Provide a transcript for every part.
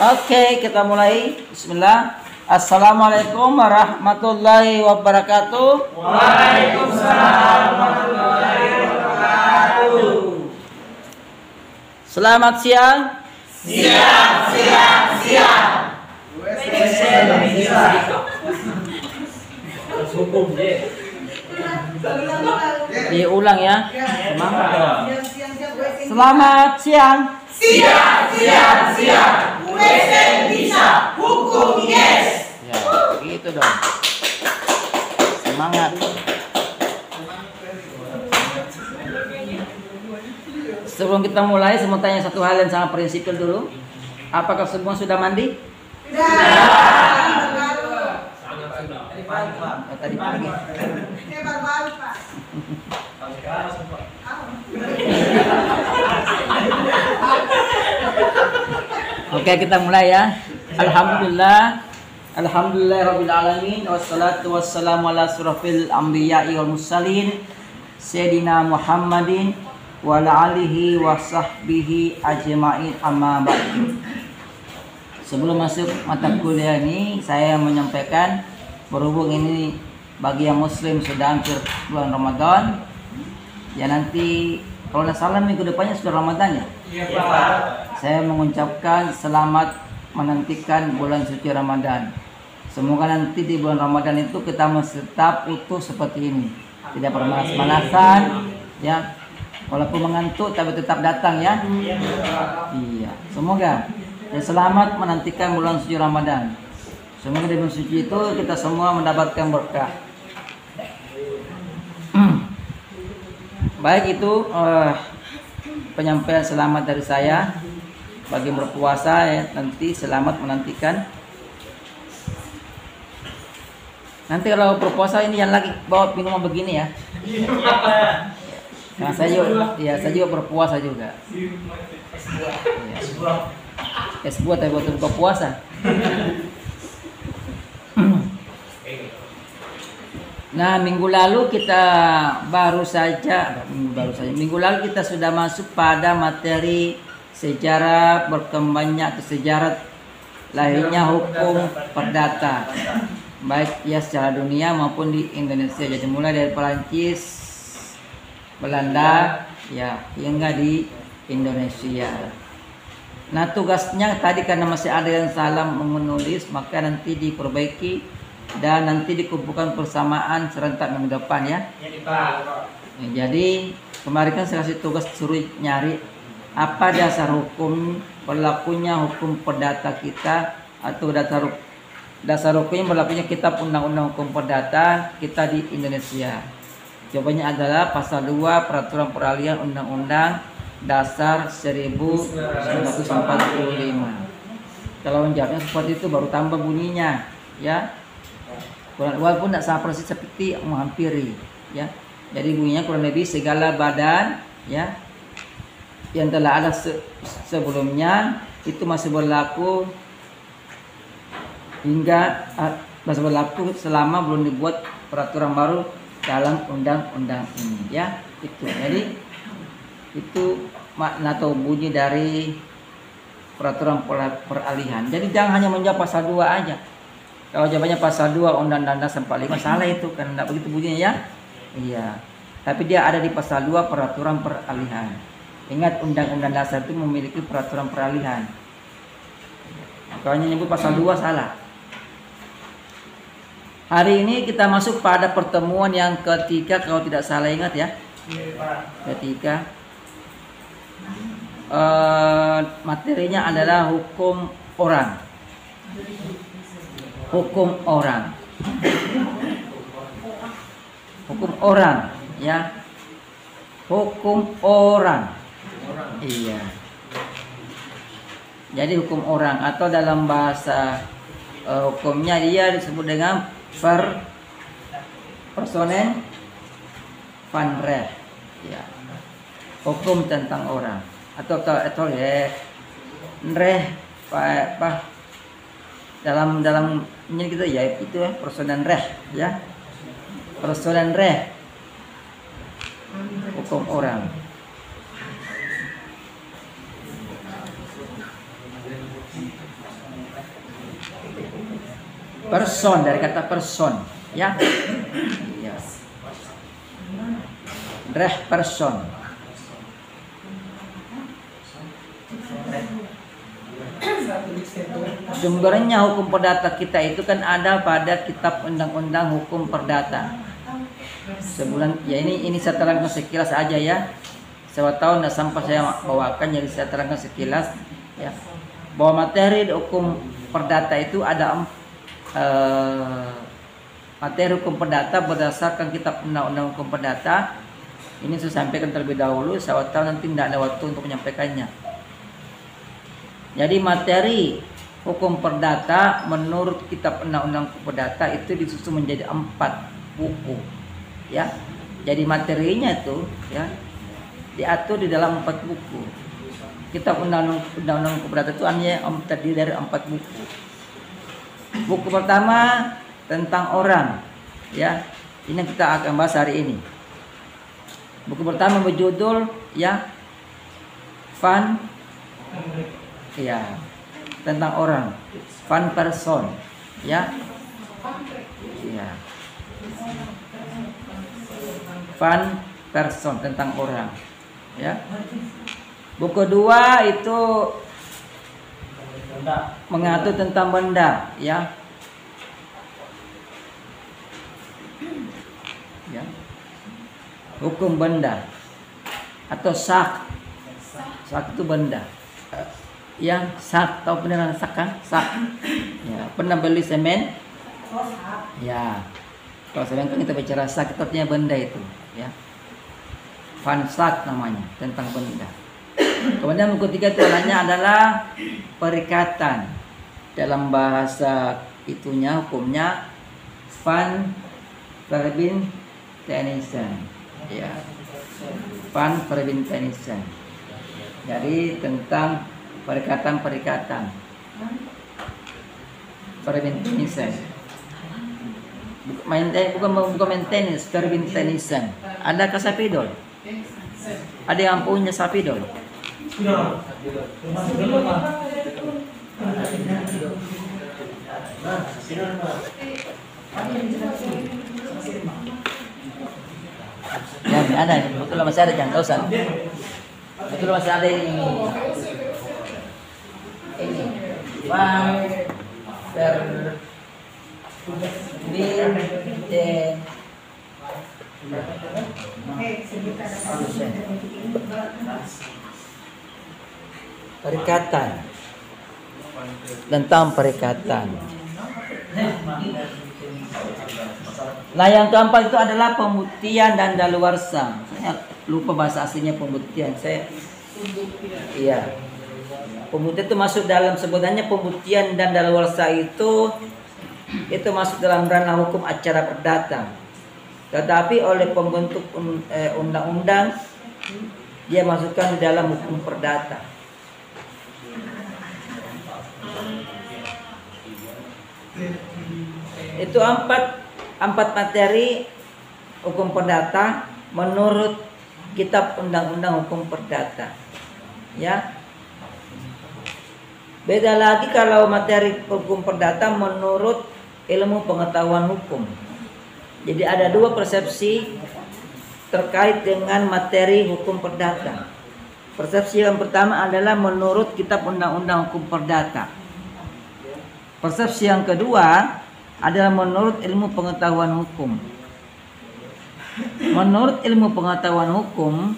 Oke, kita mulai. Bismillah. Assalamualaikum warahmatullahi wabarakatuh. Waalaikumsalam warahmatullahi wabarakatuh. Selamat siang. Siang. Diulang ya. Semangat dong. Selamat siang. Siang. WC bisa, hukum yes. Ya, gitu dong. Semangat. Sebelum kita mulai, saya mau tanya satu hal yang sangat prinsipil dulu. Apakah semua sudah mandi? Tadi pagi. Oke, kita mulai ya. Alhamdulillahirabbil alamin wassalatu wassalamu ala asrofil anbiya'i wal mursalin sayyidina Muhammadin wa ala alihi wa sahbihi ajma'in, amma ba'du. Sebelum masuk mata kuliah ini, saya menyampaikan berhubung ini bagi yang muslim sudah hampir bulan Ramadan. Ya nanti kalau nggak salah minggu depannya sudah Ramadan ya. Iya, Pak. Saya mengucapkan selamat menantikan bulan suci Ramadan. Semoga nanti di bulan Ramadan itu kita masih tetap utuh seperti ini, tidak bermanas-manasan, ya. Walaupun mengantuk tapi tetap datang ya. Iya, semoga. Dan selamat menantikan bulan suci Ramadan. Semoga di bulan suci itu kita semua mendapatkan berkah. Baik, itu penyampaian selamat dari saya bagi berpuasa ya, nanti selamat menantikan. Nanti kalau berpuasa ini yang lagi bawa minuman begini ya. Nah, saya juga berpuasa juga. Es buah tapi buat buka puasa. Nah, minggu lalu kita sudah masuk pada materi sejarah berkembangnya atau sejarah lahirnya hukum perdata, baik ya secara dunia maupun di Indonesia. Jadi mulai dari Perancis, Belanda, ya hingga di Indonesia. Nah, tugasnya tadi karena masih ada yang salah menulis, maka nanti diperbaiki dan nanti dikumpulkan persamaan serentak minggu depan ya. Jadi kemarin kan saya kasih tugas suruh nyari apa dasar hukum berlakunya hukum perdata kita atau dasar hukumnya berlakunya kitab undang-undang hukum perdata kita di Indonesia. Jawabannya adalah pasal 2 peraturan peralihan undang-undang dasar 1945. Kalau menjawabnya seperti itu baru tambah bunyinya ya. Walaupun tidak sama persis seperti menghampiri ya. Jadi bunyinya kurang lebih segala badan ya yang telah ada sebelumnya itu masih berlaku masih berlaku selama belum dibuat peraturan baru dalam undang-undang ini ya. Itu. Jadi itu makna atau bunyi dari peraturan peralihan. Jadi jangan hanya menjawab pasal 2 aja. Kalau jawabannya pasal 2 Undang-Undang Dasar 45 salah itu karena tidak begitu bunyinya ya. Iya. Tapi dia ada di pasal 2 peraturan peralihan. Ingat Undang-Undang Dasar itu memiliki peraturan peralihan. Kalau nyebut pasal 2 salah. Hari ini kita masuk pada pertemuan yang ketiga kalau tidak salah ingat ya. Ketiga. Materinya adalah hukum orang. Hukum orang ya, hukum orang. Iya, jadi hukum orang atau dalam bahasa hukumnya dia disebut dengan personen van recht ya, hukum tentang orang atau ya recht apa dalam ini kita ya itu ya personen recht ya, personen recht hukum orang. Person, dari kata person, ya. Ya. Person. Sumbernya hukum perdata kita itu kan ada pada kitab undang-undang hukum perdata. Sebulan ya ini saya terangkan sekilas aja ya. Saya tahu nggak sampai saya bawakan, jadi saya terangkan sekilas ya. Bahwa materi hukum perdata itu ada materi hukum perdata berdasarkan kitab undang-undang hukum perdata. Ini saya sampaikan terlebih dahulu, saya tahu nanti tidak ada waktu untuk menyampaikannya. Jadi materi hukum perdata menurut kitab undang-undang hukum perdata itu disusun menjadi 4 buku. Ya. Jadi materinya itu ya diatur di dalam 4 buku. Kitab undang-undang hukum perdata itu hanya terdiri dari 4 buku. Buku pertama tentang orang, ya. Ini yang kita akan bahas hari ini. Buku pertama berjudul ya Fun, ya, tentang orang, fun person, ya, ya, fun person tentang orang, ya. Buku kedua itu mengatur tentang benda, ya. Ya. Hukum benda atau sak. Sak itu benda. Ya, sak, tahu beneran sak kan? Sak. Ya, pernah beli semen? Ya. Kalau semen kan kita bicara sak, itu artinya benda itu, ya. Fun sak namanya, tentang benda. Kemudian buku ketiga itu adalah perikatan. Dalam bahasa itunya, hukumnya Van Verbintenissen, ya. Van Verbintenissen. Jadi tentang perikatan-perikatan. Verbintenissen. Bukan maintenance, Verbintenissen. Ada Sapidol? Ada yang punya Sapidol? Ya, ada ini. Betul masih ada, jangan usah. Betul masih ada ini. Ini. Van perikatan, tentang perikatan. Nah, yang keempat itu adalah pembuktian dan daluarsa. Saya lupa bahasa aslinya pembuktian. Iya. Pembuktian itu masuk dalam sebutannya pembuktian dan daluarsa itu masuk dalam ranah hukum acara perdata. Tetapi oleh pembentuk undang-undang dia masukkan di dalam hukum perdata. Itu empat materi hukum perdata menurut kitab undang-undang hukum perdata, ya. Beda lagi kalau materi hukum perdata menurut ilmu pengetahuan hukum. Jadi ada 2 persepsi terkait dengan materi hukum perdata. Persepsi yang pertama adalah menurut kitab undang-undang hukum perdata. Persepsi yang kedua adalah menurut ilmu pengetahuan hukum. Menurut ilmu pengetahuan hukum,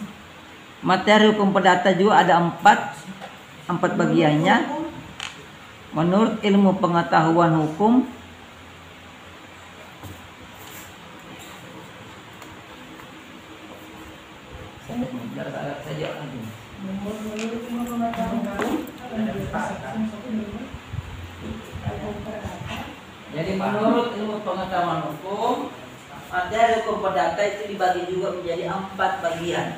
materi hukum perdata juga ada 4 bagiannya. Menurut ilmu pengetahuan hukum, jadi menurut ilmu pengetahuan hukum, materi hukum perdata itu dibagi juga menjadi 4 bagian.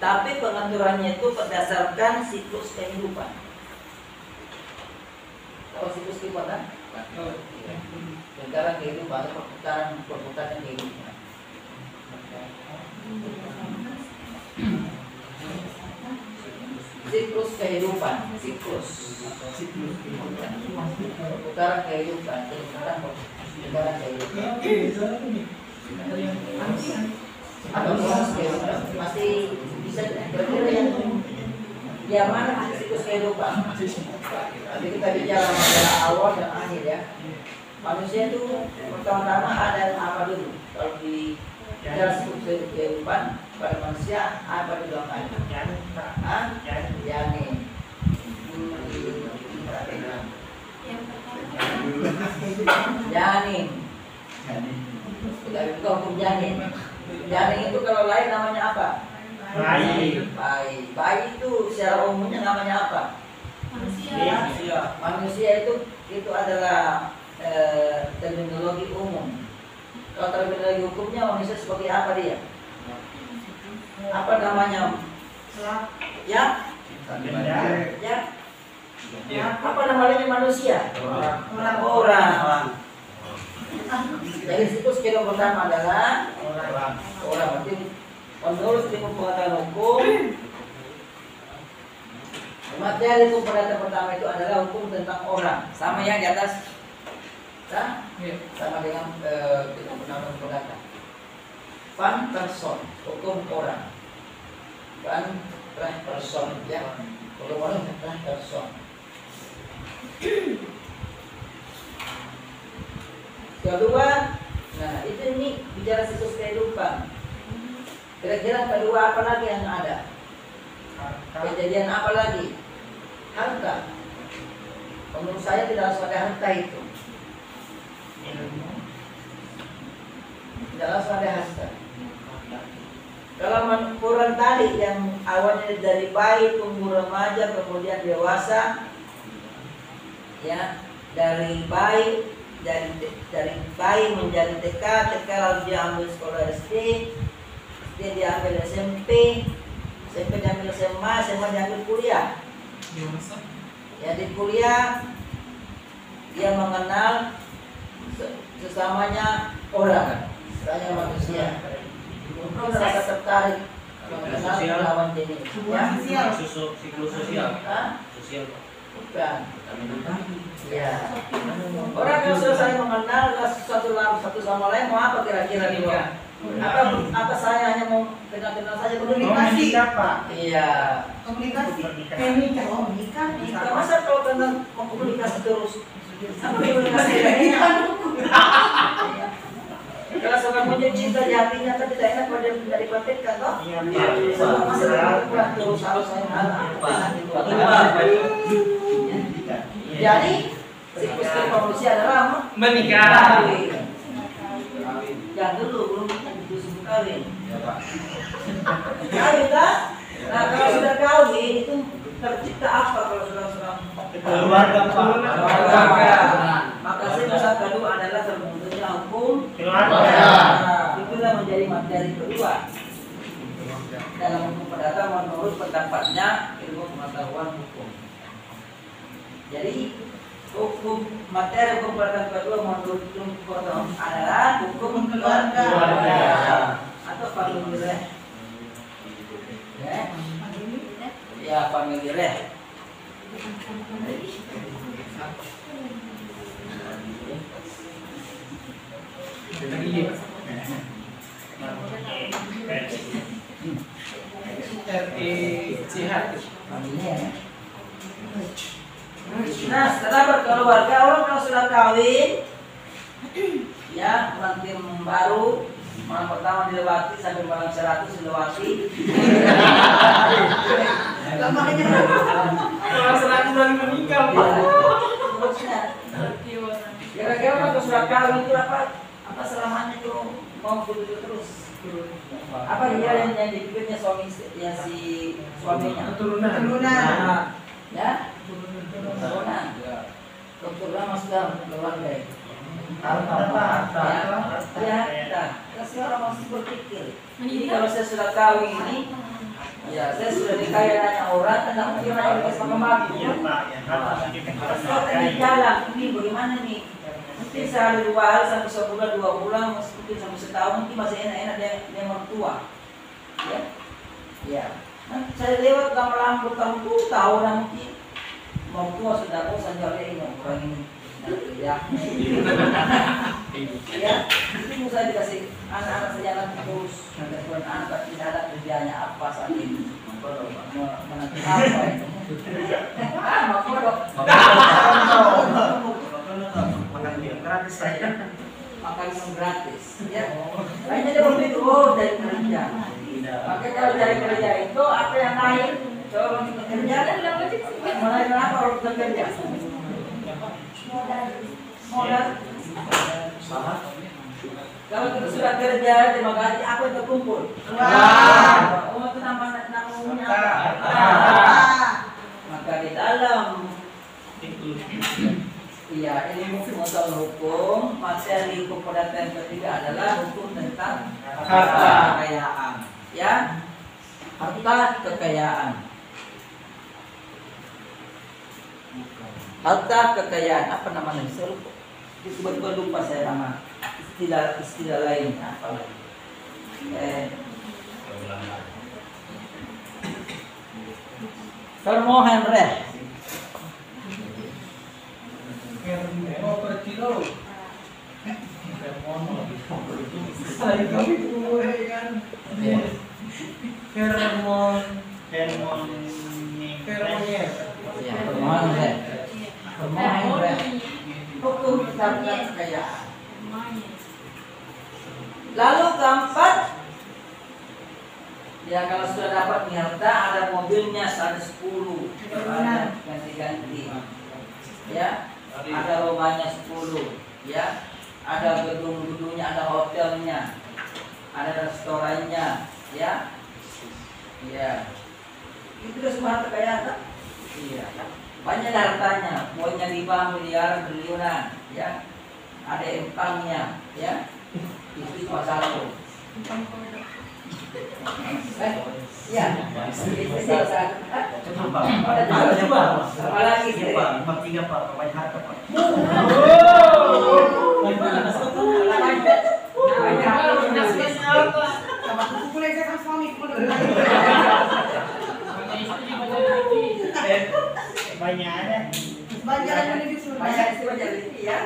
Tapi pengaturannya itu berdasarkan siklus kehidupan. Tahu siklus kehidupan kan? Perputaran kehidupan, perputaran kehidupan. Siklus kehidupan, siklus putaran kehidupan, putaran kehidupan. Atau kehidupan masih bisa berkira yang mana siklus kehidupan. Nanti kita bicara masalah awal dan akhir ya. Manusia itu pertama-tama ada apa dulu? Kalau di dalam siklus kehidupan pada manusia apa dulu kan? Janin. Janin. Kita juga hukum janin. Janin itu kalau lain namanya apa? Bayi itu secara umumnya namanya apa? Manusia itu adalah terminologi umum. Kalau terminologi hukumnya manusia seperti apa dia? Apa namanya? Ya? Ya? Apa namanya manusia? Orang. Jadi siklus kehidupan pertama adalah orang. Berarti menurut ilmu pengetahuan hukum, materi hukum perdata pertama itu adalah hukum tentang orang, sama yang di atas, sama dengan kita pernah perdata. Van person, hukum orang. Van person, ya, hukum orang van person. Kedua, nah itu ini bicara siklus kehidupan. Kira-kira kedua apa lagi yang ada? Kejadian apa lagi? Harta. Menurut saya tidak harus ada harta itu. Tidak harus ada harta. Kalau ukuran tadi yang awalnya dari bayi, tumbuh remaja, kemudian dewasa, ya dari bayi menjadi TK lalu dia ambil sekolah SD, dia ambil SMP diambil SMA diambil kuliah. Ya di kuliah dia mengenal sesamanya orang, sesamanya manusia. Mungkin merasa tertarik mengenal lawan jenis. Ya, siklus sosial. Sosial. Bukan. Ya. Orang yang sudah saling mengenal satu sama lain mau apa kira-kira dia? Apa saya hanya mau kenal saja komunikasi? Pak. Iya. Komunikasi. Menikah. Masa kalau kenal mau komunikasi terus? Apa komunikasi? Kalau seorang punya cinta di hatinya tapi tidak enak pada tidak dipraktekkan toh? Iya. Masa terus harus jadi siklus manusia adalah menikah. Jangan dulu belum disebut kawin. Kawin tak? Nah kalau sudah kawin itu tercipta apa kalau sudah Keluarga. Maka siklus kedua adalah terbentuknya hukum Keluarga. Itulah menjadi materi kedua dalam hukum perdata menurut pendapatnya ilmu pengetahuan hukum. Jadi hukum materi hukum perdata kedua menurut ilmu pengetahuan adalah hukum keluarga atau family law. Ya, family law. Nah, setelah berkeluarga, orang kalau sudah kawin, ya pengantin baru, malam pertama dilewati sampai malam 100 dilewati. Malam 100 baru menikah. Kira-kira kalau sudah kawin itu apa selamanya itu mau begitu terus? Apa dia yang dipikirnya suaminya? Keturunan. Ya? Keturunan. Keturunan maksudnya keluarga. Harta. Ya. Sekarang masih berpikir. Ini kalau saya sudah kawin ini, ya saya sudah dikaya nanya orang, tidak mungkin nanya dikasih sama mati. Kalau tadi jalan ini bagaimana nih? Mungkin sehari 2 hari sampai sebulan 2 bulan, mungkin sampai setahun, mungkin masih enak-enak dia mertua. Ya. Saya lewat lama-lama bertahun tahun nanti mau tua sudah aku saja ini orang ini ya. Ya, itu saya dikasih anak-anak sejalan terus dan anak tidak ada kerjanya apa saat ini. Menanti apa itu? Makodok. Makan dia gratis saya. Makan yang gratis. Ya. Kayaknya dia begitu dari kerja. Makanya kalau dari kerja itu apa yang lain? Coba kita kerja mulai kenapa harus bekerja? Modal. Kalau kita sudah kerja, terima kasih. Apa yang terkumpul? Oh, itu nama umumnya apa? Maka di dalam iya ilmu pengetahuan hukum, materi hukum pada yang ketiga adalah hukum tentang harta kekayaan. Ya, harta kekayaan. Harta kekayaan apa namanya? Tiba-tiba lupa saya nama istilah lainnya apa lagi? Permohonan reh. Permohonan reh. Permohonan reh. Hukum tentang kekayaan. Lalu keempat, ya kalau sudah dapat harta ada mobilnya 110, ganti-ganti, ya, ada rumahnya 10, ya, ada gedung-gedungnya, ada hotelnya, ada restorannya, ya, itu semua harta kekayaan, kan? Iya, banyak hartanya, pokoknya 5 miliar triliunan, ya, ada empangnya, ya. Itu masalah. Iya. Coba. Apa lagi? Tiga Pak, banyak harta Pak. Banyak ada. Banyak istri ya.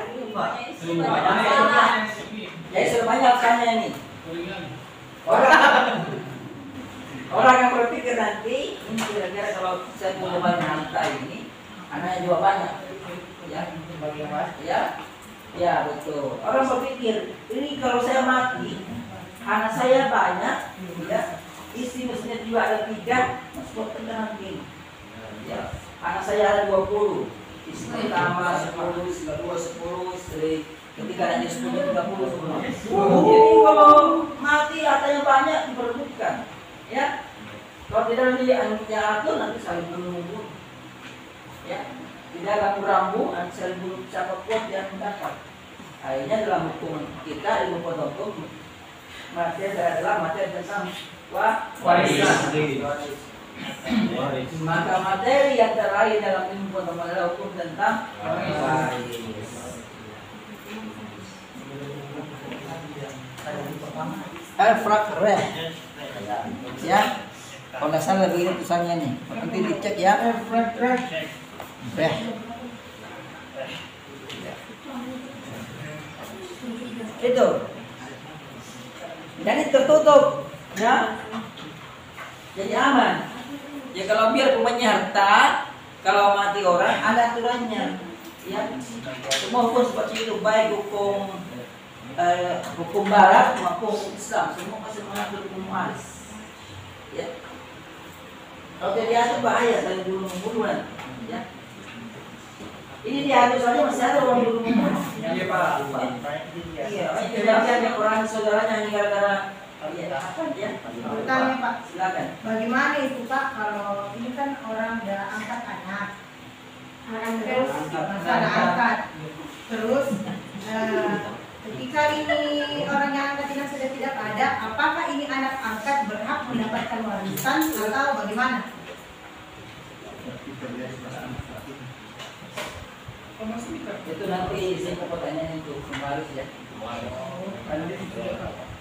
Jadi sudah banyak tanya ini. Orang yang berpikir nanti ini kira-kira kalau saya punya banyak harta ini, anaknya juga banyak, ya betul. Orang berpikir ini kalau saya mati, anak saya banyak, ya, istri mestinya juga ada 3, masuk ke nanti, ya, anak saya ada 20, istri pertama 10, istri kedua 10, istri ketika ada 10, 30 semua. Jadi kalau mati hartanya banyak diperbutkan, ya. Kalau tidak diatur nanti saling bunuh, ya. Tidak rambu-rambu, nanti saling bunuh siapa kuat yang mendapat. Akhirnya dalam hukum kita ilmu hukum materi adalah materi tentang warisan. Maka materi yang terakhir dalam ilmu hukum adalah hukum tentang waris. Al-Frak Reh, ya, kalau nggak salah begini tulisannya nih, nanti dicek ya. Al-Frak Reh, itu, jadi tertutup, ya, jadi aman. Ya kalau biar punya harta, kalau mati orang ada aturannya, ya. Semua hukum seperti itu, baik hukum barat maupun Islam semua masih mengatur hukum waris, ya. Kalau tidak diatur bahaya saling bunuh-bunuhan, ya. Ini diatur saja masih ada orang bunuh-bunuhan. Iya Pak. Iya, ada orang saudaranya ini gara-gara ya. Bertanya Pak, Silakan. bagaimana itu Pak kalau ini kan orang udah angkat anak, terus ada angkat, terus ketika ini orang yang angkat ini sudah tidak ada, apakah ini anak angkat berhak mendapatkan warisan atau bagaimana? Itu nanti saya mau pertanyaan itu kembali ya.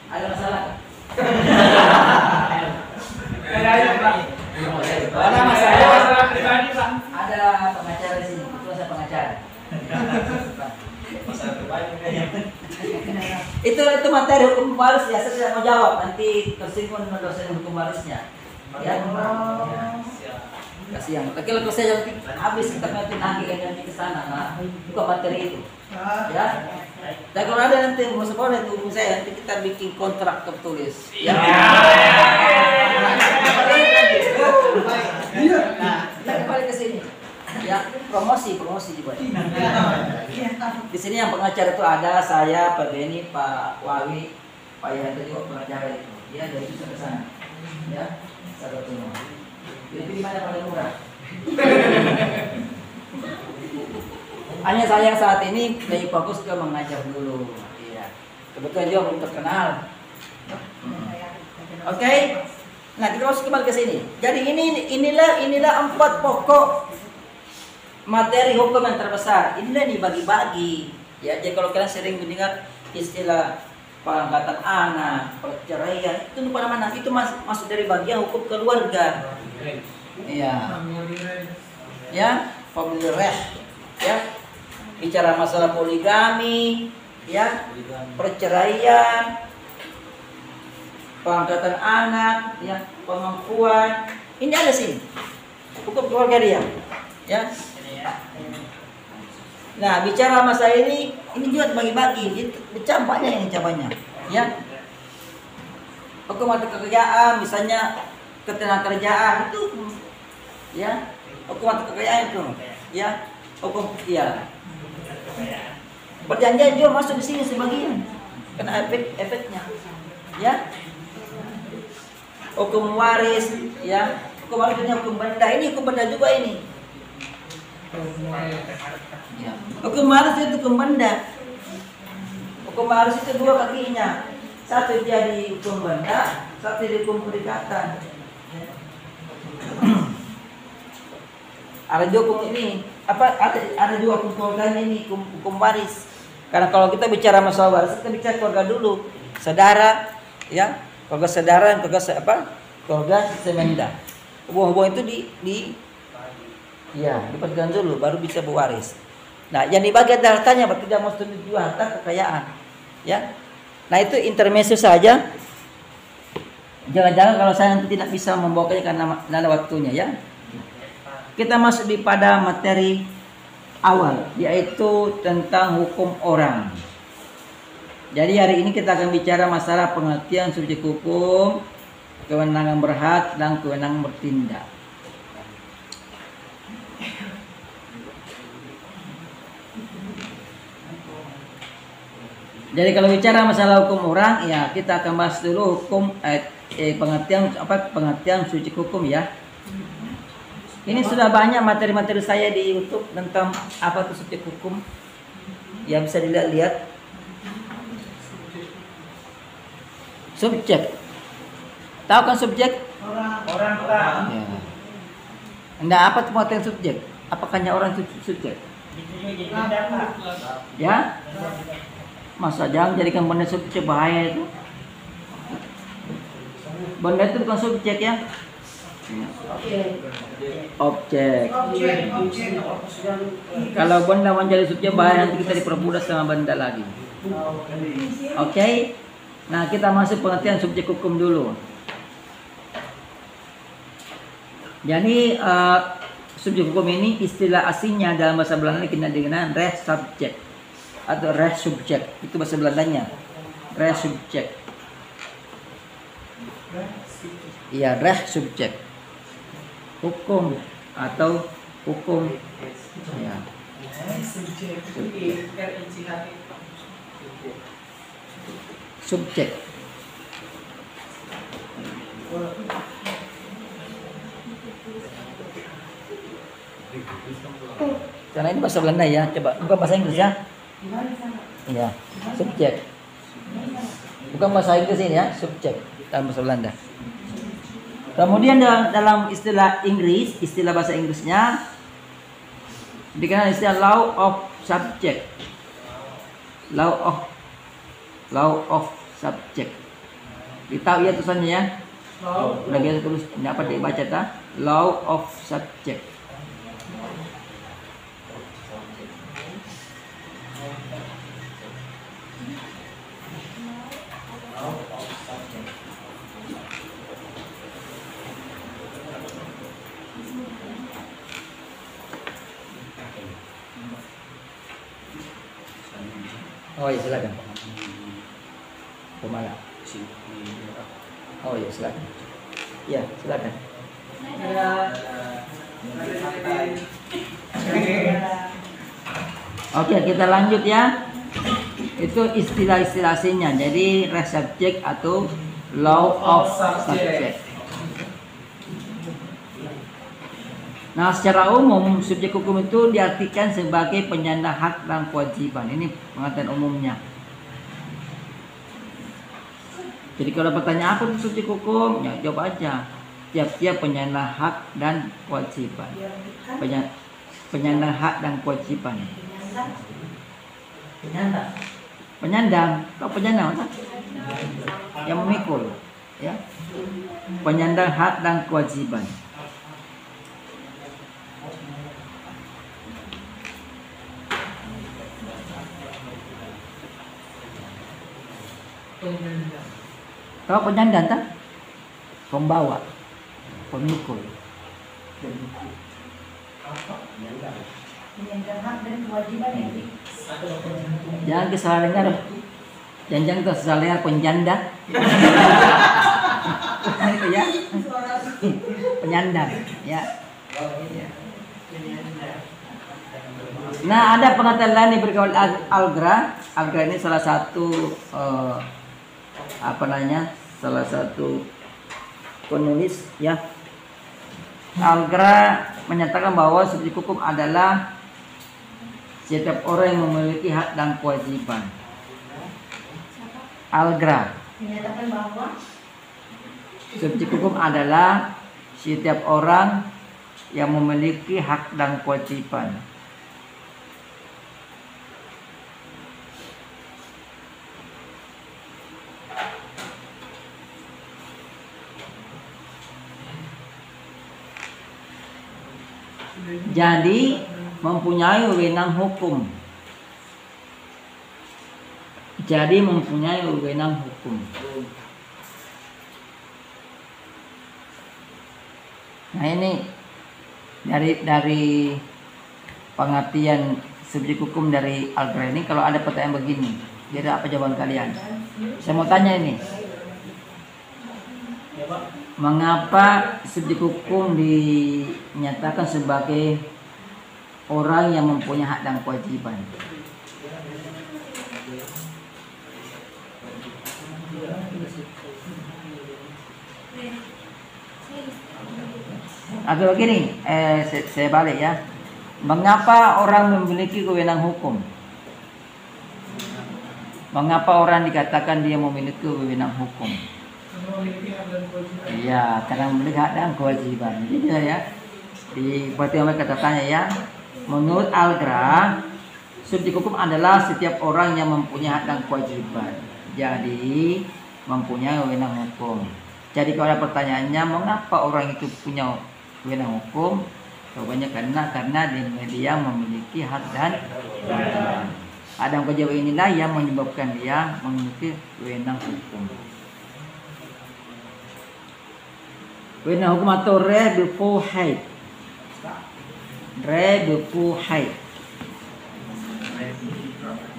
Ada masalah? Ada Pak. Ada masalah. Masalah pribadi, Pak. Ada pengacara di sini. Itu saya pengacara. Masalah pribadi kayaknya. Itu materi hukum waris ya. Saya tidak mau jawab. Nanti tersinggung dosen hukum warisnya. Ya. Kasihan. Tapi kalau saya jawab habis kita nanti nanti ke sana. Nah, buka materi itu. Ya. Dan kalau ada nanti mau sekolah itu saya nanti kita bikin kontrak tertulis. Ya. Nah, kita kembali ke sini. Ya, promosi dibuat. Di sini yang pengacara itu ada saya, Pak Beni, Pak Wawi, Pak Yanto juga pengacara itu. Ya, dari itu ke sana. Ya, satu semua. Jadi mana paling murah? Hanya saya saat ini lebih fokus ke mengajar dulu. Iya. Kebetulan juga belum terkenal. Oke. Nah, kita masuk kembali ke sini. Jadi inilah 4 pokok materi hukum yang terbesar. Inilah dibagi-bagi. Ya, jadi kalau kalian sering mendengar istilah pengangkatan anak, perceraian, itu pada mana? Itu masuk dari bagian hukum keluarga. Iya. Ya, family law. Ya. Bicara masalah poligami, ya, perceraian, pengangkatan anak, ya, pengakuan. Ini ada sini. Hukum keluarga dia. Ya. Nah, bicara masalah ini juga bagi-bagi. Campaknya ini cabanya, ya. Hukum mata kekayaan, misalnya ketenagakerjaan itu, ya. Hukum mata kekayaan itu, ya. Hukum ya. Perjanjian juga masuk di sini sebagian, kena efeknya, ya. Hukum waris, ya. Hukum waris punya hukum benda. Ini hukum benda juga ini. Ya. Hukum waris itu hukum benda. Hukum waris itu 2 kakinya. Satu jadi hukum benda, satu jadi hukum perikatan. Ada juga hukum ini. Ada juga hukum keluarga ini, hukum waris. Karena kalau kita bicara masalah waris, kita bicara keluarga dulu, saudara, ya, keluarga saudara, keluarga semenda. Hubungan itu diperhatikan dulu, baru bisa berwaris. Nah, yang dibagi adalah hartanya, tidak mau juga harta kekayaan, ya. Nah, itu intermezzo saja. Jangan-jangan kalau saya nanti tidak bisa membawanya karena ada waktunya, ya. Kita masuk pada materi awal, yaitu tentang hukum orang. Jadi hari ini kita akan bicara masalah pengertian subjek hukum, kewenangan berhak dan kewenangan bertindak. Jadi kalau bicara masalah hukum orang, ya kita akan bahas dulu hukum pengertian subjek hukum, ya. Ini sudah banyak materi-materi saya di YouTube tentang apa itu subjek hukum. Ya, bisa dilihat-lihat. Subjek. Tahu kan subjek? Orang Pak. Ya. Enggak, apa itu pengertian subjek? Apakahnya orang itu subjek? Jadi benda Pak. Ya? Masa jangan jadikan benda subjek, bahaya itu. Benda itu bukan subjek, ya. Objek. Kalau benda menjadi subjek, bahaya nanti kita diperbudak sama benda lagi. Oke. Nah, kita masuk pengertian subjek hukum dulu. Jadi subjek hukum ini istilah aslinya dalam bahasa Belanda dikenal dengan res subject atau res subject. Itu bahasa Belandanya. Res subject. Iya, res subject. Hukum atau hukum, ya. Subjek. Karena ini bahasa Belanda, ya. Coba bukan bahasa Inggris, ya. Iya, subjek. Bukan bahasa Inggris ini, ya, subjek dalam bahasa Belanda. Kemudian dalam istilah Inggris, istilah bahasa Inggrisnya dikenal istilah law of subject. Law of subject. Ditahu ya tulisannya, ya. Udah biasa tulis, dapat dibaca tak? Law of subject. Oh ya silakan. Kemana? Oh ya silakan. Ya silakan. Oke kita lanjut ya. Itu istilah-istilah aslinya. Jadi res subject atau law of subject. Nah, secara umum subjek hukum itu diartikan sebagai penyandang hak dan kewajiban. Ini pengertian umumnya. Jadi kalau pertanyaan apa itu subjek hukum, ya jawab aja. Tiap-tiap penyandang hak dan kewajiban. Penyandang hak dan kewajiban. Penyandang. Kau penyandang apa? Yang memikul, ya. Penyandang hak dan kewajiban. Kau penyandang tak? Pembawa, pemikul. Penyandang hak dan kewajiban ya. Jangan salah dengar. Jangan kita salah dengar penjanda. Itu ya. Penyandang, ya. Nah, ada pengertian lain yang diberikan oleh Algra. Algra ini salah satu salah satu penulis ya. Algra menyatakan bahwa subjek hukum adalah setiap orang yang memiliki hak dan kewajiban. Algra Menyatakan bahwa subjek hukum adalah setiap orang yang memiliki hak dan kewajiban. Jadi mempunyai wewenang hukum. Jadi mempunyai wewenang hukum. Nah ini dari pengertian subjek hukum dari Algra ini. Kalau ada pertanyaan begini, kira apa jawaban kalian? Saya mau tanya ini. Mengapa subjek hukum dinyatakan sebagai orang yang mempunyai hak dan kewajiban? Atau begini, saya balik ya. Mengapa orang memiliki wewenang hukum? Mengapa orang dikatakan dia memiliki wewenang hukum? Iya, karena memiliki hak dan kewajiban. Gitu ya. Di pertanyaan kata tanya ya. Menurut Algra, subjek hukum adalah setiap orang yang mempunyai hak dan kewajiban. Jadi mempunyai wewenang hukum. Jadi kalau ada pertanyaannya, mengapa orang itu punya wewenang hukum? Jawabannya karena dia memiliki hak dan kewajiban. Hak dan kewajiban inilah yang menyebabkan dia memiliki wewenang hukum. Wewenang hukum atau re before haid. Re before haid.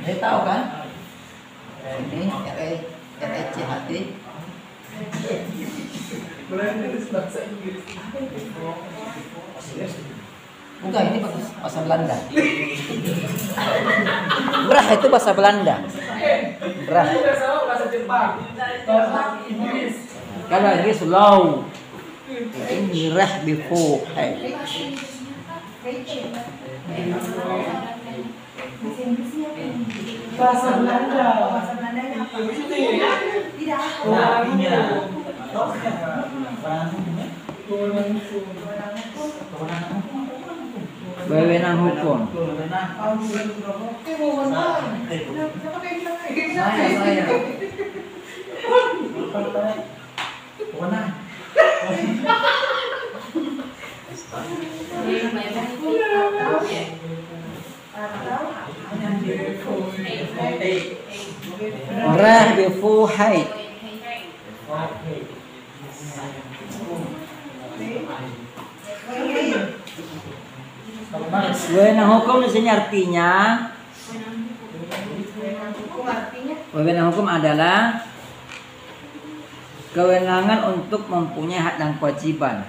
Saya tahu kan? Ini RECHT. Bukan, ini bahasa Belanda. Brah itu bahasa Belanda. Brah. Kalau Inggris law. Ini reh before haid. bahasa Belanda. Bahasa Belandanya apa? Tidak wewenang hukum. Saya. Rah before height. Wewenang hukum di sini artinya wewenang hukum adalah kewenangan untuk mempunyai hak dan kewajiban.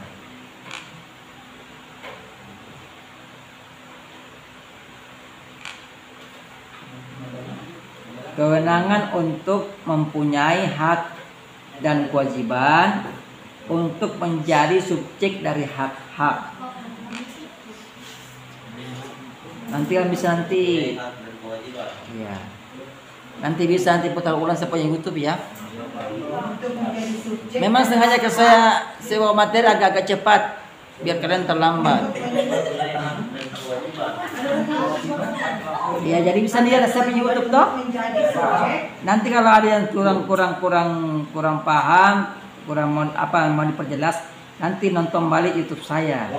Kewenangan untuk mempunyai hak dan kewajiban untuk menjadi subjek dari hak-hak. Nanti kan bisa nanti. Iya. Nanti bisa nanti putar ulang siapa yang YouTube ya. Memang sengaja ke saya sewa materi agak-agak cepat biar kalian terlambat. Ya jadi bisa lihat siapa yang YouTube toh. Nanti kalau ada yang kurang paham, kurang mau diperjelas, nanti nonton balik YouTube saya.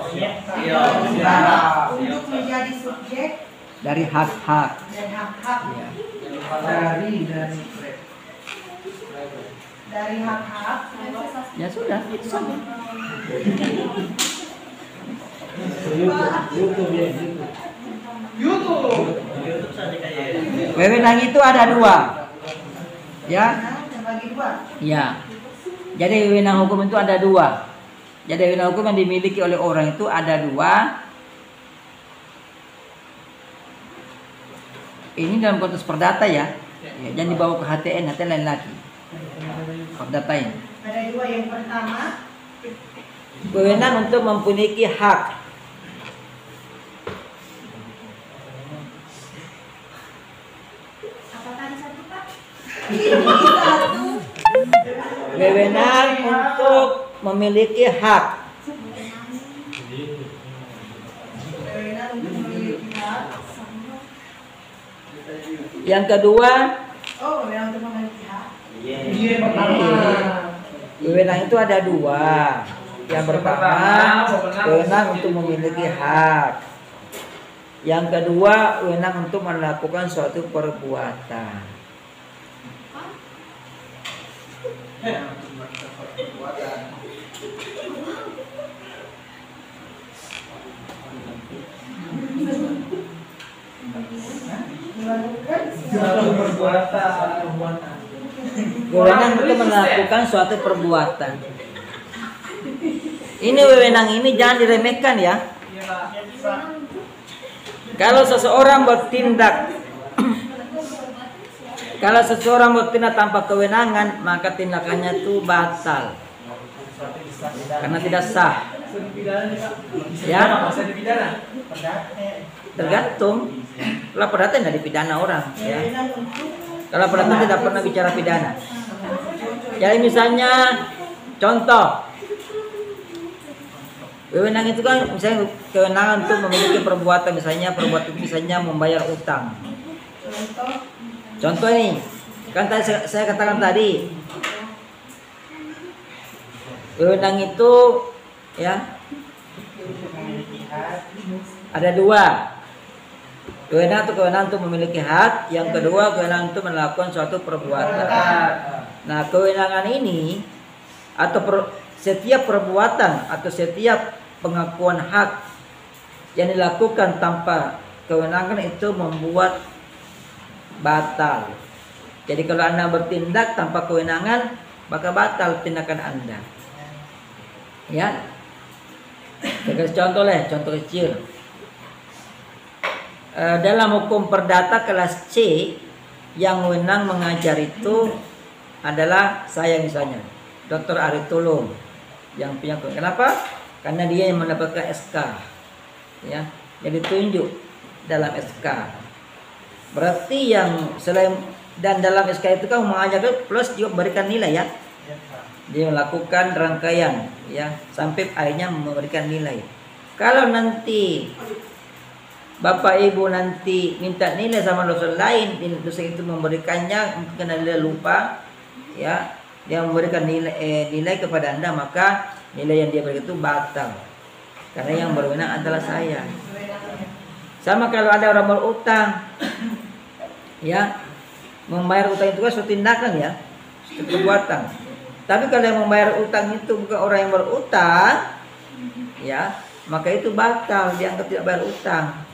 Untuk menjadi subjek Dari hak-hak. Dari hak-hak. Ya sudah, itu saja. YouTube Wewenang itu ada dua. Ya. Terbagi dua. Ya. Jadi wewenang hukum itu ada dua. Jadi wewenang hukum yang dimiliki oleh orang itu ada dua. Ini dalam konteks perdata ya. Jangan dibawa ke HTN lain lagi. Perdata ini. Ada dua, yang pertama Wewenang untuk memiliki hak. apa tadi satu Pak? Wewenang untuk memiliki hak. Wewenang untuk memiliki hak. Yang kedua, Wewenang untuk memiliki hak. wewenang itu ada dua. Yang pertama, wewenang untuk memiliki hak. Yang kedua, wewenang untuk melakukan suatu perbuatan. Wewenang untuk melakukan suatu perbuatan. Ini wewenang ini jangan diremehkan ya. Kalau seseorang bertindak tanpa kewenangan, maka tindakannya itu batal karena tidak sah. Ya, tergantung. Kalau perdata tidak dipidana orang. Ya. Kalau perdata tidak pernah bicara pidana. Jadi misalnya contoh, wewenang itu kan misalnya kewenangan untuk memiliki perbuatan, misalnya perbuatan misalnya membayar utang. Contoh nih, kan tadi saya katakan tadi, wewenang itu ya ada dua. Kewenangan untuk memiliki hak, yang kedua kewenangan untuk melakukan suatu perbuatan. Nah, kewenangan ini atau setiap perbuatan atau setiap pengakuan hak yang dilakukan tanpa kewenangan itu membuat batal. Jadi kalau Anda bertindak tanpa kewenangan, maka batal tindakan Anda. Ya. Saya kasih contoh kecil. Dalam hukum perdata kelas C, yang wewenang mengajar itu adalah saya misalnya, Dr. Ari Tulung, yang punya. Kenapa? Karena dia yang mendapatkan SK, ya, jadi tunjuk dalam SK. Berarti yang selain dan dalam SK itu kan mengajar plus juga memberikan nilai ya. Dia melakukan rangkaian, ya, sampai akhirnya memberikan nilai. Kalau nanti Bapak Ibu nanti minta nilai sama dosen lain, dosen itu memberikannya mungkin Anda lupa, ya, dia memberikan nilai kepada Anda, maka nilai yang dia berikan itu batal. Karena yang berwenang adalah saya. Sama kalau ada orang berutang, ya, membayar utang itu kan suatu tindakan ya, suatu perbuatan. Tapi kalau yang membayar utang itu bukan orang yang berutang, ya, maka itu batal, dianggap tidak bayar utang.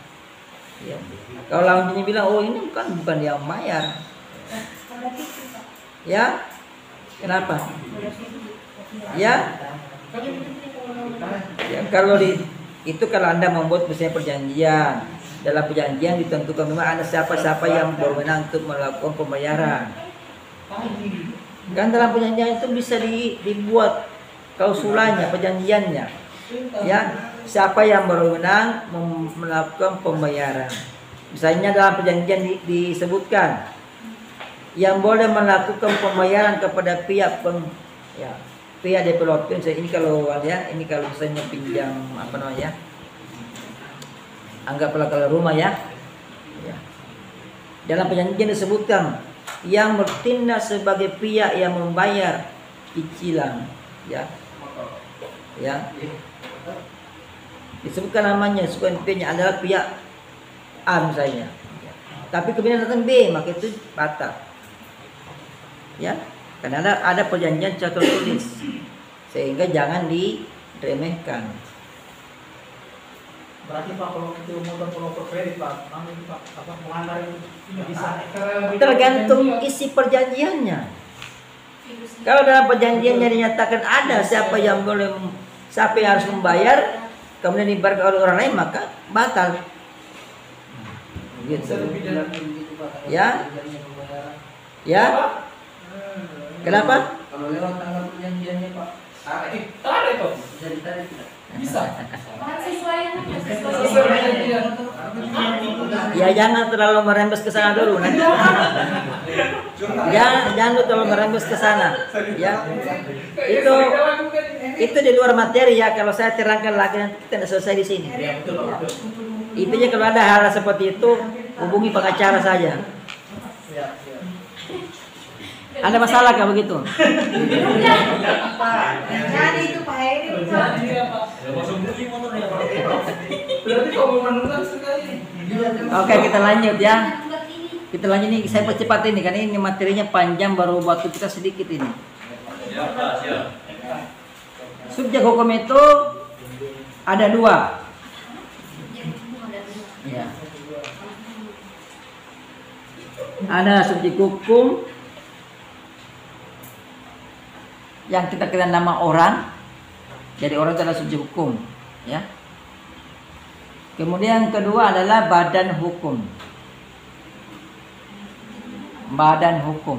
Ya. Kalau lawannya bilang, oh ini bukan dia yang bayar, ya, kenapa? Ya, ya kalau itu kalau Anda membuat misalnya perjanjian, dalam perjanjian ditentukan memang ada siapa-siapa yang berwenang untuk melakukan pembayaran. Kan dalam perjanjian itu bisa dibuat klausulanya, perjanjiannya, ya, siapa yang berwenang melakukan pembayaran. Misalnya dalam perjanjian disebutkan yang boleh melakukan pembayaran kepada pihak pihak developer. Ini kalau ya, ini kalau misalnya pinjam apa namanya, anggaplah kalau rumah ya. Dalam perjanjian disebutkan yang bertindak sebagai pihak yang membayar cicilan, ya, disebutkan namanya, disebutkan pihaknya adalah pihak A misalnya, tapi kemudian datang B, maka itu batal, ya, karena ada perjanjian secara tertulis, sehingga jangan diremehkan. Berarti Pak kalau itu motor kredit Pak, apa melanggar ini bisa. Tergantung isi perjanjiannya. Kalau dalam perjanjiannya dinyatakan ada siapa yang harus membayar, kemudian dibayar oleh orang lain, maka batal. Gitu. Ya, ya. Kenapa? Kalau lewat tanggal perjanjiannya Pak, Tarik itu. bisa ditarik tidak? Bisa. Ya jangan terlalu merembes ke sana dulu nanti. Jangan terlalu merembes ke sana. Ya. Itu di luar materi ya. Kalau saya terangkan lagi nanti kita tidak selesai di sini. Ya, betul. Intinya kalau ada hal seperti itu hubungi pengacara saja. Ada masalah kah begitu? Jadi itu Pak Heri. Berarti kamu menentukan sekali. Oke, kita lanjut ya. Kita lanjut nih, saya percepat ini karena ini materinya panjang, baru waktu kita sedikit ini. Subjek hukum itu ada dua. Ya. Ada subjek hukum yang kita kenal nama orang, jadi orang itu adalah subjek hukum, ya. Kemudian yang kedua adalah badan hukum. Badan hukum.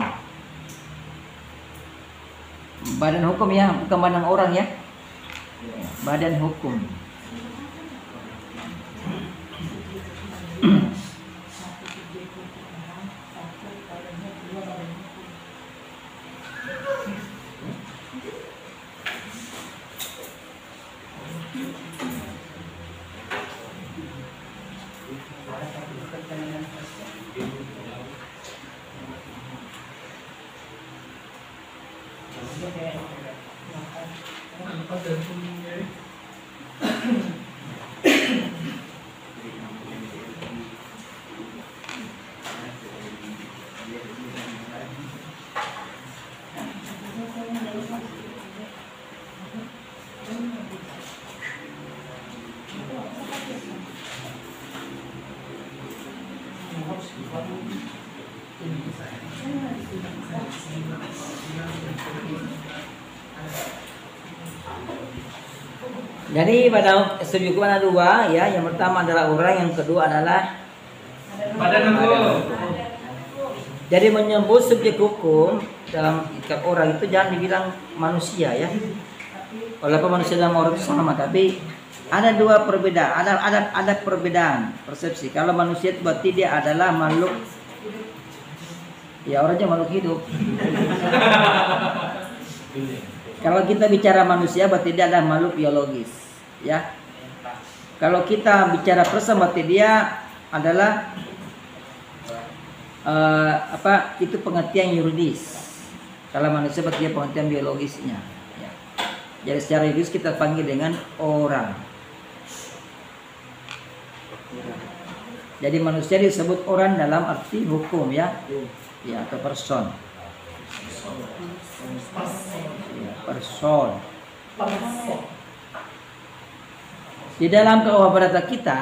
Badan hukum ya, bukan badan orang ya. Badan hukum. Jadi pada subjek hukum ada dua ya. Yang pertama adalah orang, yang kedua adalah Badan hukum. Jadi menyebut subjek hukum dalam ikat orang itu jangan dibilang manusia ya. Walaupun manusia dan orang itu sama, tapi ada dua perbedaan. Ada perbedaan persepsi. Kalau manusia itu berarti dia adalah makhluk, ya orangnya makhluk hidup. Kalau kita bicara manusia berarti dia adalah makhluk biologis, ya. Kalau kita bicara person berarti dia adalah itu pengertian yuridis. Kalau manusia berarti dia pengertian biologisnya, ya. Jadi secara yuridis kita panggil dengan orang. Jadi manusia disebut orang dalam arti hukum ya, ya atau person. Ya, person. Di dalam KUH Perdata kita,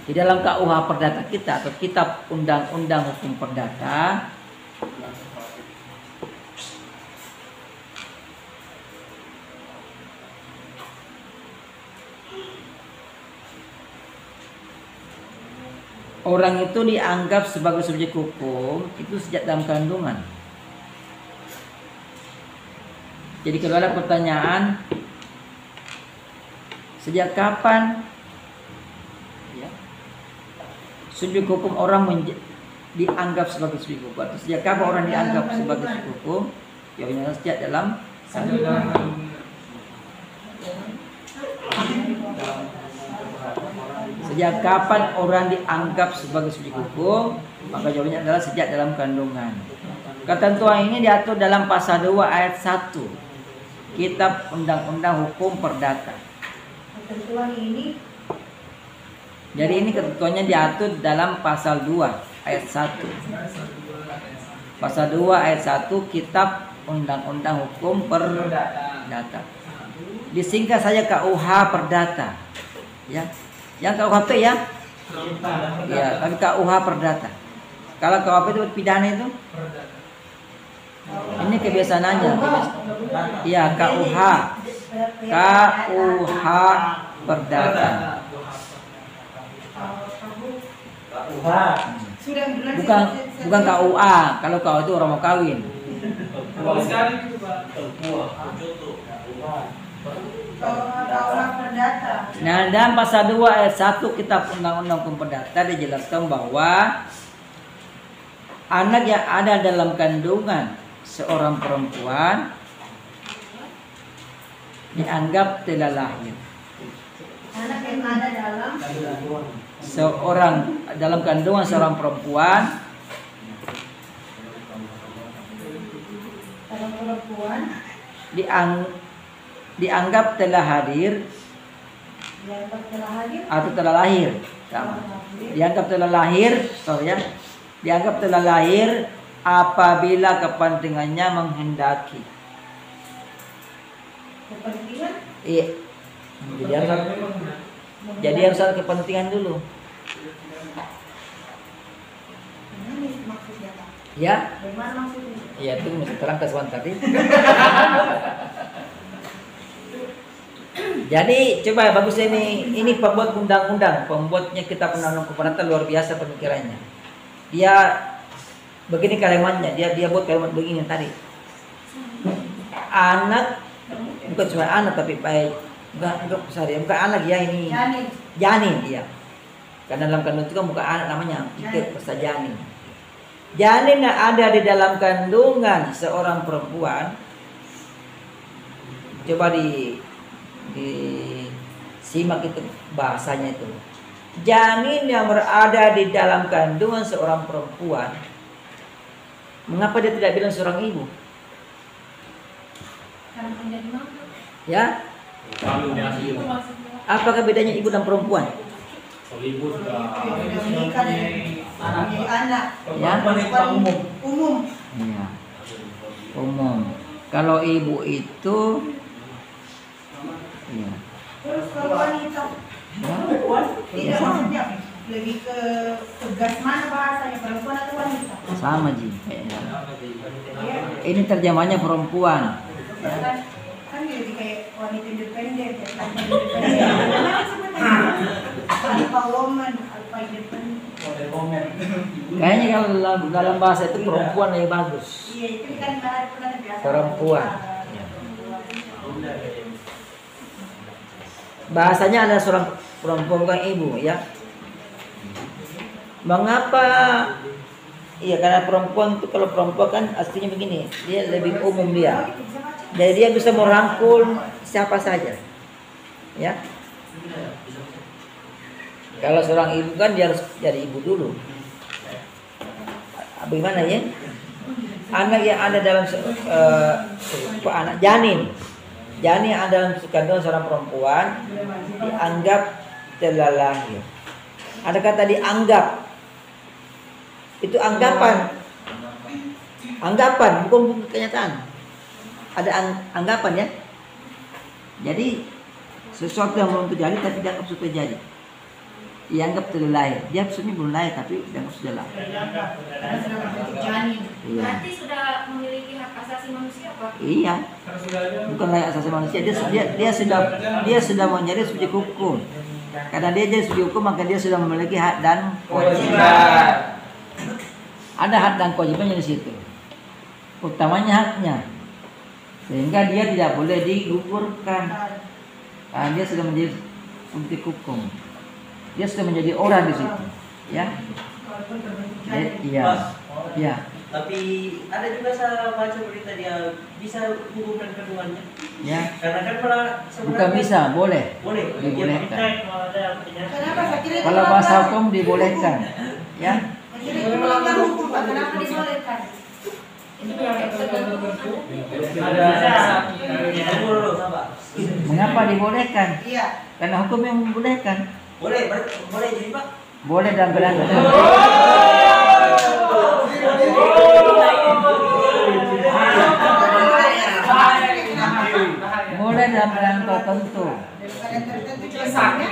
di dalam KUH Perdata kita atau Kitab Undang-Undang Hukum Perdata, orang itu dianggap sebagai subjek hukum itu sejak dalam kandungan. Jadi kalau ada pertanyaan, sejak kapan ya, subjek hukum orang dianggap sebagai subjek hukum? Atau sejak kapan orang dianggap sebagai subjek hukum? Jawabannya sejak dalam kandungan. Sejak kapan orang dianggap sebagai subjek hukum? Maka jawabannya adalah sejak dalam kandungan. Ketentuan ini diatur dalam pasal 2 ayat 1 Kitab Undang-Undang Hukum Perdata. Ketentuan ini, Jadi ini ketentuannya diatur dalam pasal 2 ayat 1. Pasal 2 ayat 1 Kitab Undang-Undang Hukum Perdata. Disingkat saja KUH Perdata. Ya. Yang KUHP ya? Ya, tapi KUH Perdata. Kalau KUHP itu pidana itu? Ini kebiasaannya. Iya, KUH. KUH Perdata. sudah berlangsung. Bukan KUA. Kalau KUA itu orang mau kawin. KUH Perdata. Nah, dalam pasal 2 ayat 1 Kitab Undang-Undang Hukum Perdata dijelaskan bahwa anak yang ada dalam kandungan seorang perempuan dianggap telah lahir. Anak yang ada Dalam kandungan seorang perempuan dianggap telah hadir atau telah lahir. Dianggap telah lahir, dianggap telah lahir apabila kepentingannya menghendaki. kepentingan. Iya. Jadi harus ada kepentingan dulu. Ini maksudnya Pak. Ya. Bagaimana maksudnya? Iya, itu mesti terang ke sebentar tadi. Jadi coba bagus ini pembuat undang-undang, pembuatnya Kitab Undang-Undang Perdata luar biasa pemikirannya. Dia begini kalimatnya, dia buat kalimat begini tadi. Anak bukan cuma anak tapi bukan anak ya ini. Janin iya. Karena dalam kandungan itu kan bukan anak namanya, itu peserta janin. Janin yang ada di dalam kandungan seorang perempuan, coba simak itu bahasanya itu. Janin yang berada di dalam kandungan seorang perempuan, mengapa dia tidak bilang seorang ibu? Karena menjadi mama. Ya? Apakah bedanya ibu dan perempuan? Ibu sudah menikah dan menjadi anak. Ya? Umum. Iya. Umum. Kalau ibu itu iya. Terus kalau wanita, Ya. tidak maksudnya lebih ke tegas mana bahasanya, perempuan atau wanita? Sama Ji. Kayaknya. Ya, Ini terjemahnya perempuan. Ya. kan lebih kayak wanita independen, ya, wanita independen. Mana sebenarnya? Alpha woman, alpha independen. Kayaknya kalau dalam bahasa itu perempuan lebih bagus. Iya, itu kan pernah biasa. Perempuan. Bahasanya ada seorang perempuan bukan ibu ya. Mengapa? Iya karena perempuan itu kalau perempuan kan aslinya begini, dia lebih umum dia. Jadi dia bisa merangkul siapa saja. Ya. Kalau seorang ibu kan dia harus jadi ibu dulu. Bagaimana ya? anak yang ada dalam anak janin yang ada dalam kandungan seorang perempuan dianggap telah lahir. Ada kata dianggap, itu anggapan bukan kenyataan. Ada anggapan ya. Jadi sesuatu yang belum terjadi tapi dianggap sudah terjadi. Dianggap telah lahir. Dia sebenarnya belum lahir tapi dianggap sudah lahir. Karena sudah berbentuk janin. Iya. Berarti sudah memiliki hak asasi manusia, Pak? Iya. Bukan hak asasi manusia. Dia sudah menjadi subjek hukum. Karena dia jadi subjek hukum maka dia sudah memiliki hak dan kewajiban. Ada hak dan kewajibannya di situ. Utamanya haknya. Sehingga dia tidak boleh digugurkan. Karena dia sudah menjadi subjek hukum. Dia sudah menjadi orang di situ, ya. Iya, iya. Tapi ada juga saya baca berita dia bisa gugurkan kandungannya. Ya. Karena kan malah Bukan bisa, boleh. Boleh. Dibolehkan. Kenapa saya kira itu Kalau bahasa melanggar- hukum dibolehkan, ya. saya kira itu melanggar hukum, Pak. Kenapa dibolehkan? Mengapa dibolehkan? Iya. Karena hukum yang membolehkan. Boleh jadi Pak. Boleh dalam keadaan tertentu. Boleh dalam keadaan tertentu. Kadang tertentu contohnya.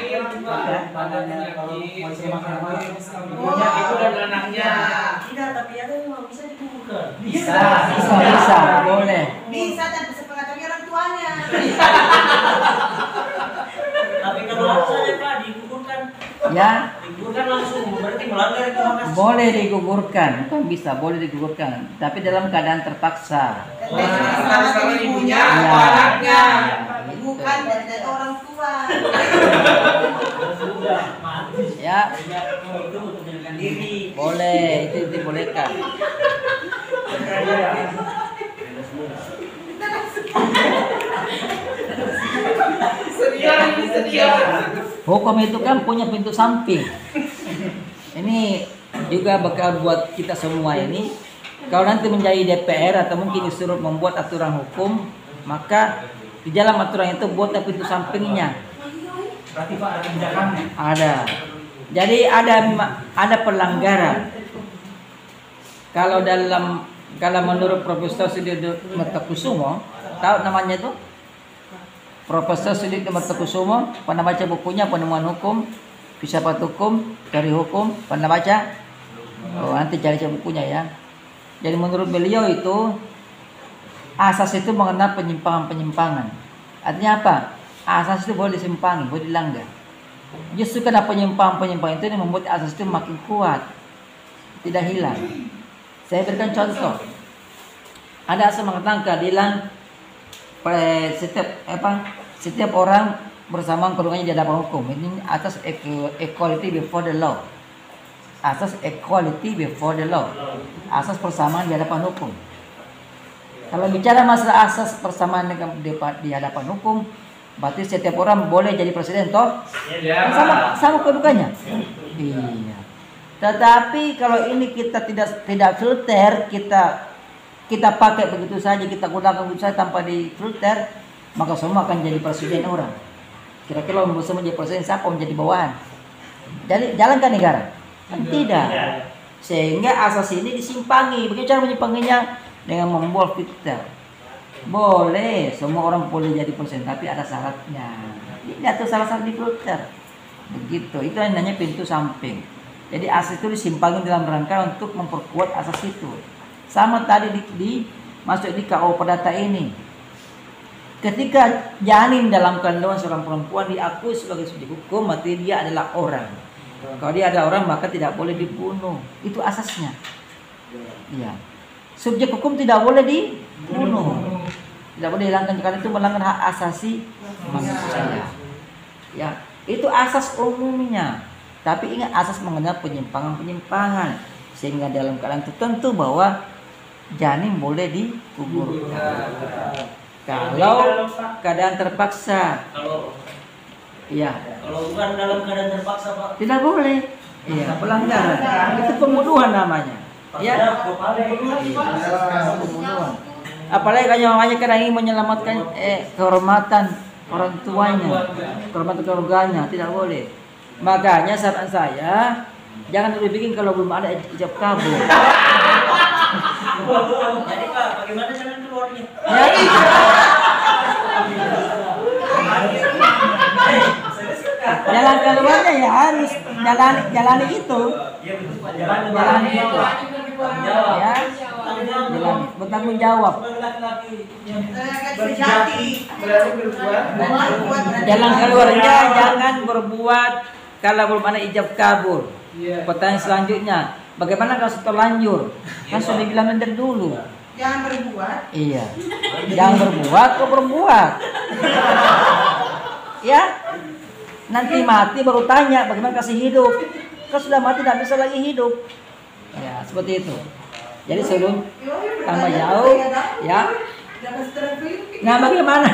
Itu dan anaknya. Tidak, tapi ada yang bisa digugurkan. Bisa, boleh. Bisa tanpa sepengetahuan orang tuanya. Tapi kalau langsung saja Pak digugurkan langsung berarti melanggar itu hak asasi. Boleh digugurkan, bukan bisa, boleh digugurkan. Tapi dalam keadaan terpaksa. Sama ibunya Ya. atau anaknya. Ya, Bukan dari orang tua. Ya, Itu untuk menyelamatkan diri. boleh, itu dibolehkan. Hukum itu kan punya pintu samping. Ini juga bakal buat kita semua ini. Kalau nanti menjadi DPR atau mungkin disuruh membuat aturan hukum, maka di dalam aturan itu buatlah pintu sampingnya. Berarti Pak ada kebijakannya. Ada. Jadi ada pelanggaran. Kalau menurut Profesor Sudido Mertakusumo, tahu namanya itu? Profesor Sudido Mertakusumo, pernah baca bukunya Penemuan Hukum, Filsafat Hukum, Teori Hukum, pernah baca? Oh, nanti cari bukunya ya. Jadi menurut beliau itu asas itu mengenal penyimpangan-penyimpangan. Artinya apa? Asas itu boleh disimpangi, boleh dilanggar. Justru karena penyimpangan-penyimpangan itu yang membuat asas itu makin kuat, tidak hilang. Saya berikan contoh. Ada asas mengatakan keadilan setiap orang bersamaan kedudukannya di hadapan hukum. Ini asas equality before the law. Asas equality before the law. Asas persamaan di hadapan hukum. Kalau bicara masalah asas persamaan di hadapan hukum, berarti setiap orang boleh jadi presiden toh? Sama kedudukannya. Iya. Tetapi kalau ini kita tidak filter, kita pakai begitu saja, kita gunakan begitu saja tanpa difilter, maka semua akan jadi presiden orang. Kira-kira kalau bisa menjadi presiden, siapa menjadi bawahan? Jadi jalankan negara? Kan tidak. Sehingga asas ini disimpangi. Bagaimana cara menyimpanginya? Dengan membuat filter. Boleh, semua orang boleh jadi presiden, tapi ada syaratnya. Ini atau salah-salah di filter. Begitu. Itu yang namanya pintu samping. Jadi asas itu disimpangi dalam rangka untuk memperkuat asas itu. Sama tadi masuk di KO Perdata ini. Ketika janin dalam kandungan seorang perempuan diakui sebagai subjek hukum, berarti dia adalah orang. Kalau dia adalah orang maka tidak boleh dibunuh. Itu asasnya. Iya. Subjek hukum tidak boleh dibunuh. Tidak boleh dihilangkan karena itu melanggar hak asasi manusia. Ya, itu asas umumnya. Tapi ingat asas mengenal penyimpangan-penyimpangan, sehingga dalam keadaan tertentu bahwa janin boleh digugurkan. Kalau keadaan terpaksa, iya. Kalau bukan dalam keadaan terpaksa Pak. Tidak boleh. Iya, pelanggaran. Itu pembunuhan namanya. Ya. Pembunuhan. Apalagi hanya karena ingin menyelamatkan kehormatan orang tuanya, kehormatan keluarganya, tidak boleh. Makanya saran saya, jangan dulu bikin kalau belum ada ijab kabul. Jadi Pak, bagaimana jalan keluarnya? Ya. Jalan keluarnya ya harus jalani itu. Iya betul Pak, jalan Jalani itu. Ya. Jalani, bertanggung jawab. Sejati. Jalan keluarnya jangan berbuat kalau belum ada ijab kabul. Pertanyaan selanjutnya, bagaimana kalau terlanjur? Kan sudah dibilang dari dulu. Jangan berbuat. Iya. Jangan berbuat kok berbuat. Ya. Nanti mati baru tanya bagaimana kasih hidup. Kan sudah mati tidak bisa lagi hidup. Ya, seperti itu. Jadi sebelum tambah jauh, ya. Nah, bagaimana?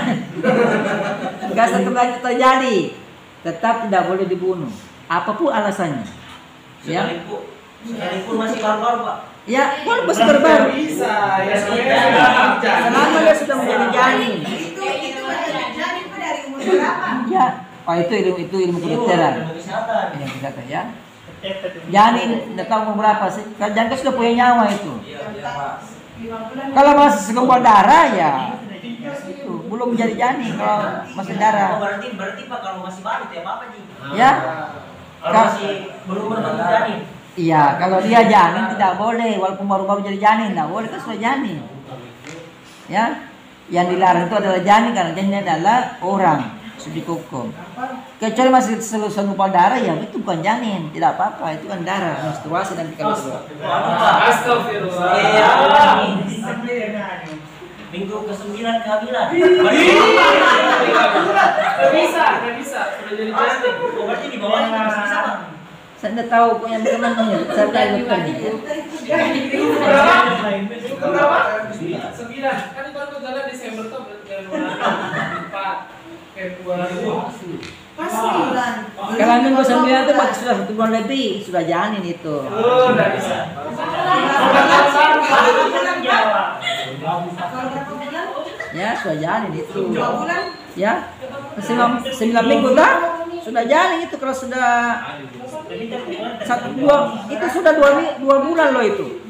Gak setelah terjadi, tetap tidak boleh dibunuh. Apapun alasannya. Ya. Sekalipun masih baru Pak. Ya, walaupun masih baru. Selama dia sudah menjadi janin. Itu janin dari umur berapa? Ya. Oh, itu ilmu kedokteran. Kesehatan. Ilmu kesehatan ya. Janin tidak tahu umur berapa sih. Kalau janin kan sudah punya nyawa itu. Kalau masih segumpal darah ya itu belum menjadi janin kalau masih darah. Berarti Pak kalau masih baru itu apa Ji? Ya. Kalau masih belum berbentuk janin. Iya, kalau dia janin tidak boleh walaupun baru-baru jadi janin, tidak boleh kan sudah janin. Ya. Yang dilarang itu adalah janin karena janin adalah orang sudah dihukum. Kecuali masih segumpal darah ya itu bukan janin, tidak apa-apa, itu kan darah menstruasi nanti kalau keluar. Astagfirullah. Minggu ke-9 kehamilan. Bisa. Sudah jadi janin. Oh, berarti di bawahnya masih bisa Pak. Saya tidak tahu pokoknya bagaimana ya. Saya tidak dokternya ya. Berapa? 9. Kan baru jalan Desember tuh Januari 4 Februari. Pas 9. Kalau minggu 9 itu berarti sudah 1 bulan lebih, sudah janin itu. Oh, udah bisa. Ya, sudah janin itu. 2 bulan. Ya. 9 minggu dah sudah janin itu kalau sudah 1 2 itu sudah 2 bulan loh itu.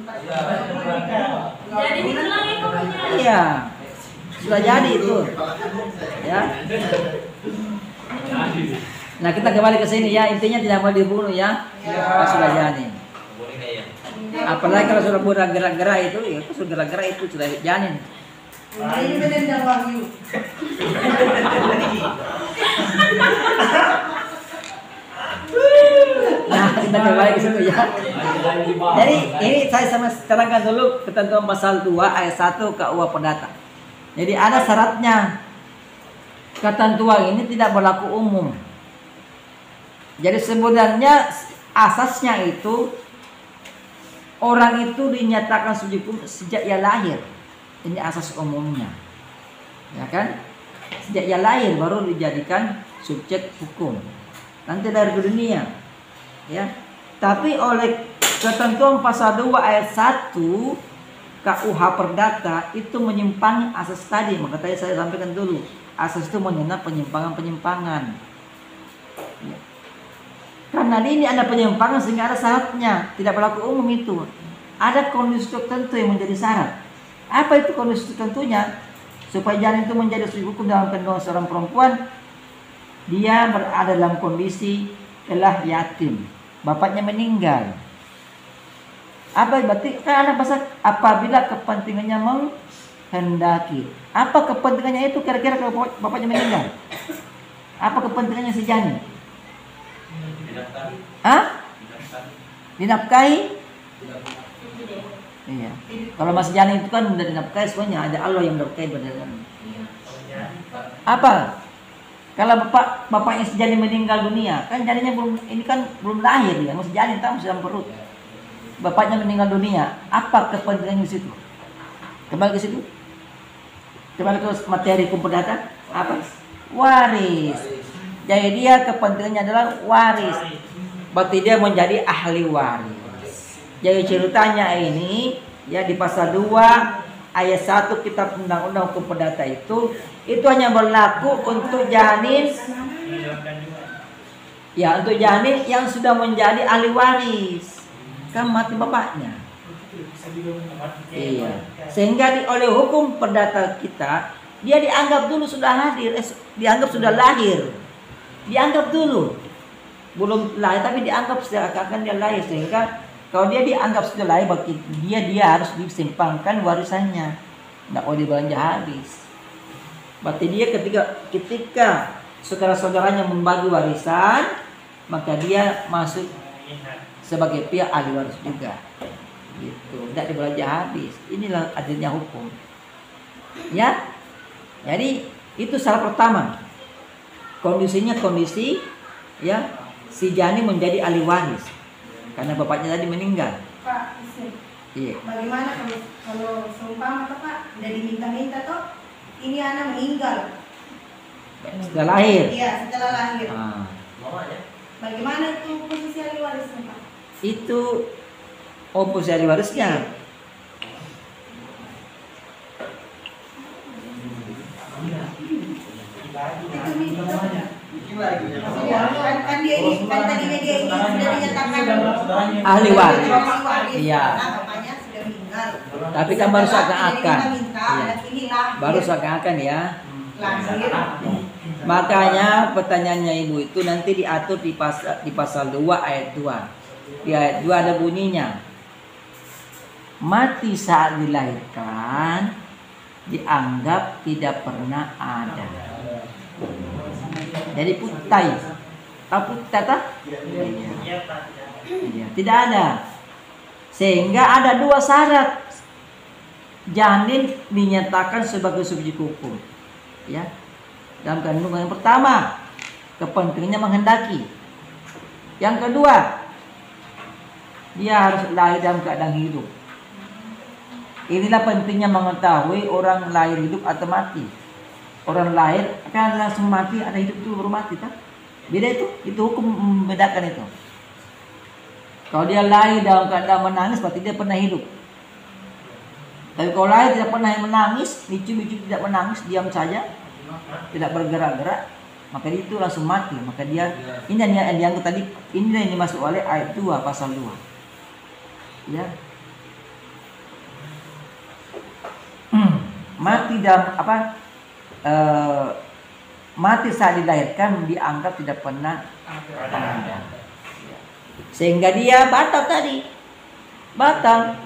Jadi ditulang itu punya. Iya. Sudah jadi itu. Ya. Nah, kita kembali ke sini ya. Intinya tidak boleh dibunuh ya. Kalau sudah janin. Apalagi kalau sudah gerak-gerak itu, ya sudah gerak-gerak itu sudah janin. Ini menendang wahyu. Nah, kita kembali ke situ ya. Jadi ini saya sama terangkan dulu ketentuan pasal 2 ayat 1 KUH Perdata. Jadi ada syaratnya. Ketentuan ini tidak berlaku umum. Jadi sebenarnya asasnya itu orang itu dinyatakan subjek hukum sejak ia lahir. Ini asas umumnya. Ya kan? Sejak ia lahir baru dijadikan subjek hukum. Nanti dari dunia. Ya. Tapi oleh ketentuan pasal 2 ayat 1 KUH Perdata itu menyimpangi asas tadi. Maka tadi saya sampaikan dulu. Asas itu mengenai penyimpangan-penyimpangan. Ya. Karena ini ada penyimpangan sehingga ada syaratnya. Tidak berlaku umum itu. Ada kondisi tertentu yang menjadi syarat. Apa itu kondisi tertentunya? Supaya janin itu menjadi subjek hukum dalam kandungan seorang perempuan, dia berada dalam kondisi telah yatim, bapaknya meninggal. Apa berarti kan anak bahasa apabila kepentingannya menghendaki. Apa kepentingannya itu kira-kira kalau bapaknya meninggal? Apa kepentingannya si janin? Hah? Dinafkahi? Iya. Kalau masih janin itu kan udah dinafkahi semuanya, ada Allah yang menafkahi badan. Apa? Kalau bapaknya si janin meninggal dunia, kan janinnya belum lahir ya, masih janin tahu masih dalam perut. Bapaknya meninggal dunia, apa kepentingannya di situ? Kembali ke situ. Kembali ke materi hukum perdata, apa? Waris. Jadi dia kepentingannya adalah waris. Berarti dia menjadi ahli waris. Jadi ceritanya ini ya di pasal 2 ayat 1 Kitab Undang-Undang Hukum Perdata itu hanya berlaku untuk janin ya, untuk janin yang sudah menjadi ahli waris kan mati bapaknya. Iya. Sehingga oleh hukum perdata kita dia dianggap dulu sudah hadir, dianggap sudah lahir. Dianggap dulu belum lahir tapi dianggap seakan-akan dia lahir, sehingga kalau dia dianggap sudah lahir bagi dia harus disimpangkan warisannya. Nggak boleh belanja habis. Berarti dia ketika saudara-saudaranya membagi warisan, maka dia masuk sebagai pihak ahli waris juga. Gitu, tidak dibelanja habis. Inilah adilnya hukum. Ya. Jadi itu syarat pertama. Kondisinya kondisi ya si janin menjadi ahli waris karena bapaknya tadi meninggal. Pak, Iya. bagaimana kalau seumpama Pak udah diminta-minta toh ini anak meninggal Sudah lahir. iya setelah lahir, Ah, bagaimana itu posisi ahli warisnya Pak? itu posisi ahli warisnya. Kan dia ini kan tadinya dia ini sudah dinyatakan Ahli waris. Iya. karena bapaknya sudah meninggal. Tapi kan baru seakan-akan. Iya. Inilah Baru seakan-akan ya. lahir. Makanya pertanyaannya Ibu itu nanti diatur di pasal 2 ayat 2. Di ayat 2 ada bunyinya. Mati saat dilahirkan dianggap tidak pernah ada. Jadi putai. Tahu putai tak? Iya, tidak ada. Sehingga ada 2 syarat. Janin dinyatakan sebagai subjek hukum. Ya. Dalam kandungan yang pertama, kepentingannya menghendaki. Yang kedua, dia harus lahir dalam keadaan hidup. Inilah pentingnya mengetahui orang lahir hidup atau mati. Orang lahir kan langsung mati, ada hidup dulu baru mati, tak? Beda itu hukum membedakan itu. Kalau dia lahir dalam keadaan menangis, berarti dia pernah hidup. Tapi kalau lahir tidak pernah menangis, micu-micu tidak menangis, diam saja, tidak bergerak-gerak, maka itu langsung mati. Maka dia ini yang dianggap tadi, ini yang dimasuk oleh ayat 2 pasal 2. Ya. Mati dalam mati saat dilahirkan dianggap tidak pernah ada. Sehingga dia batal tadi. Batal.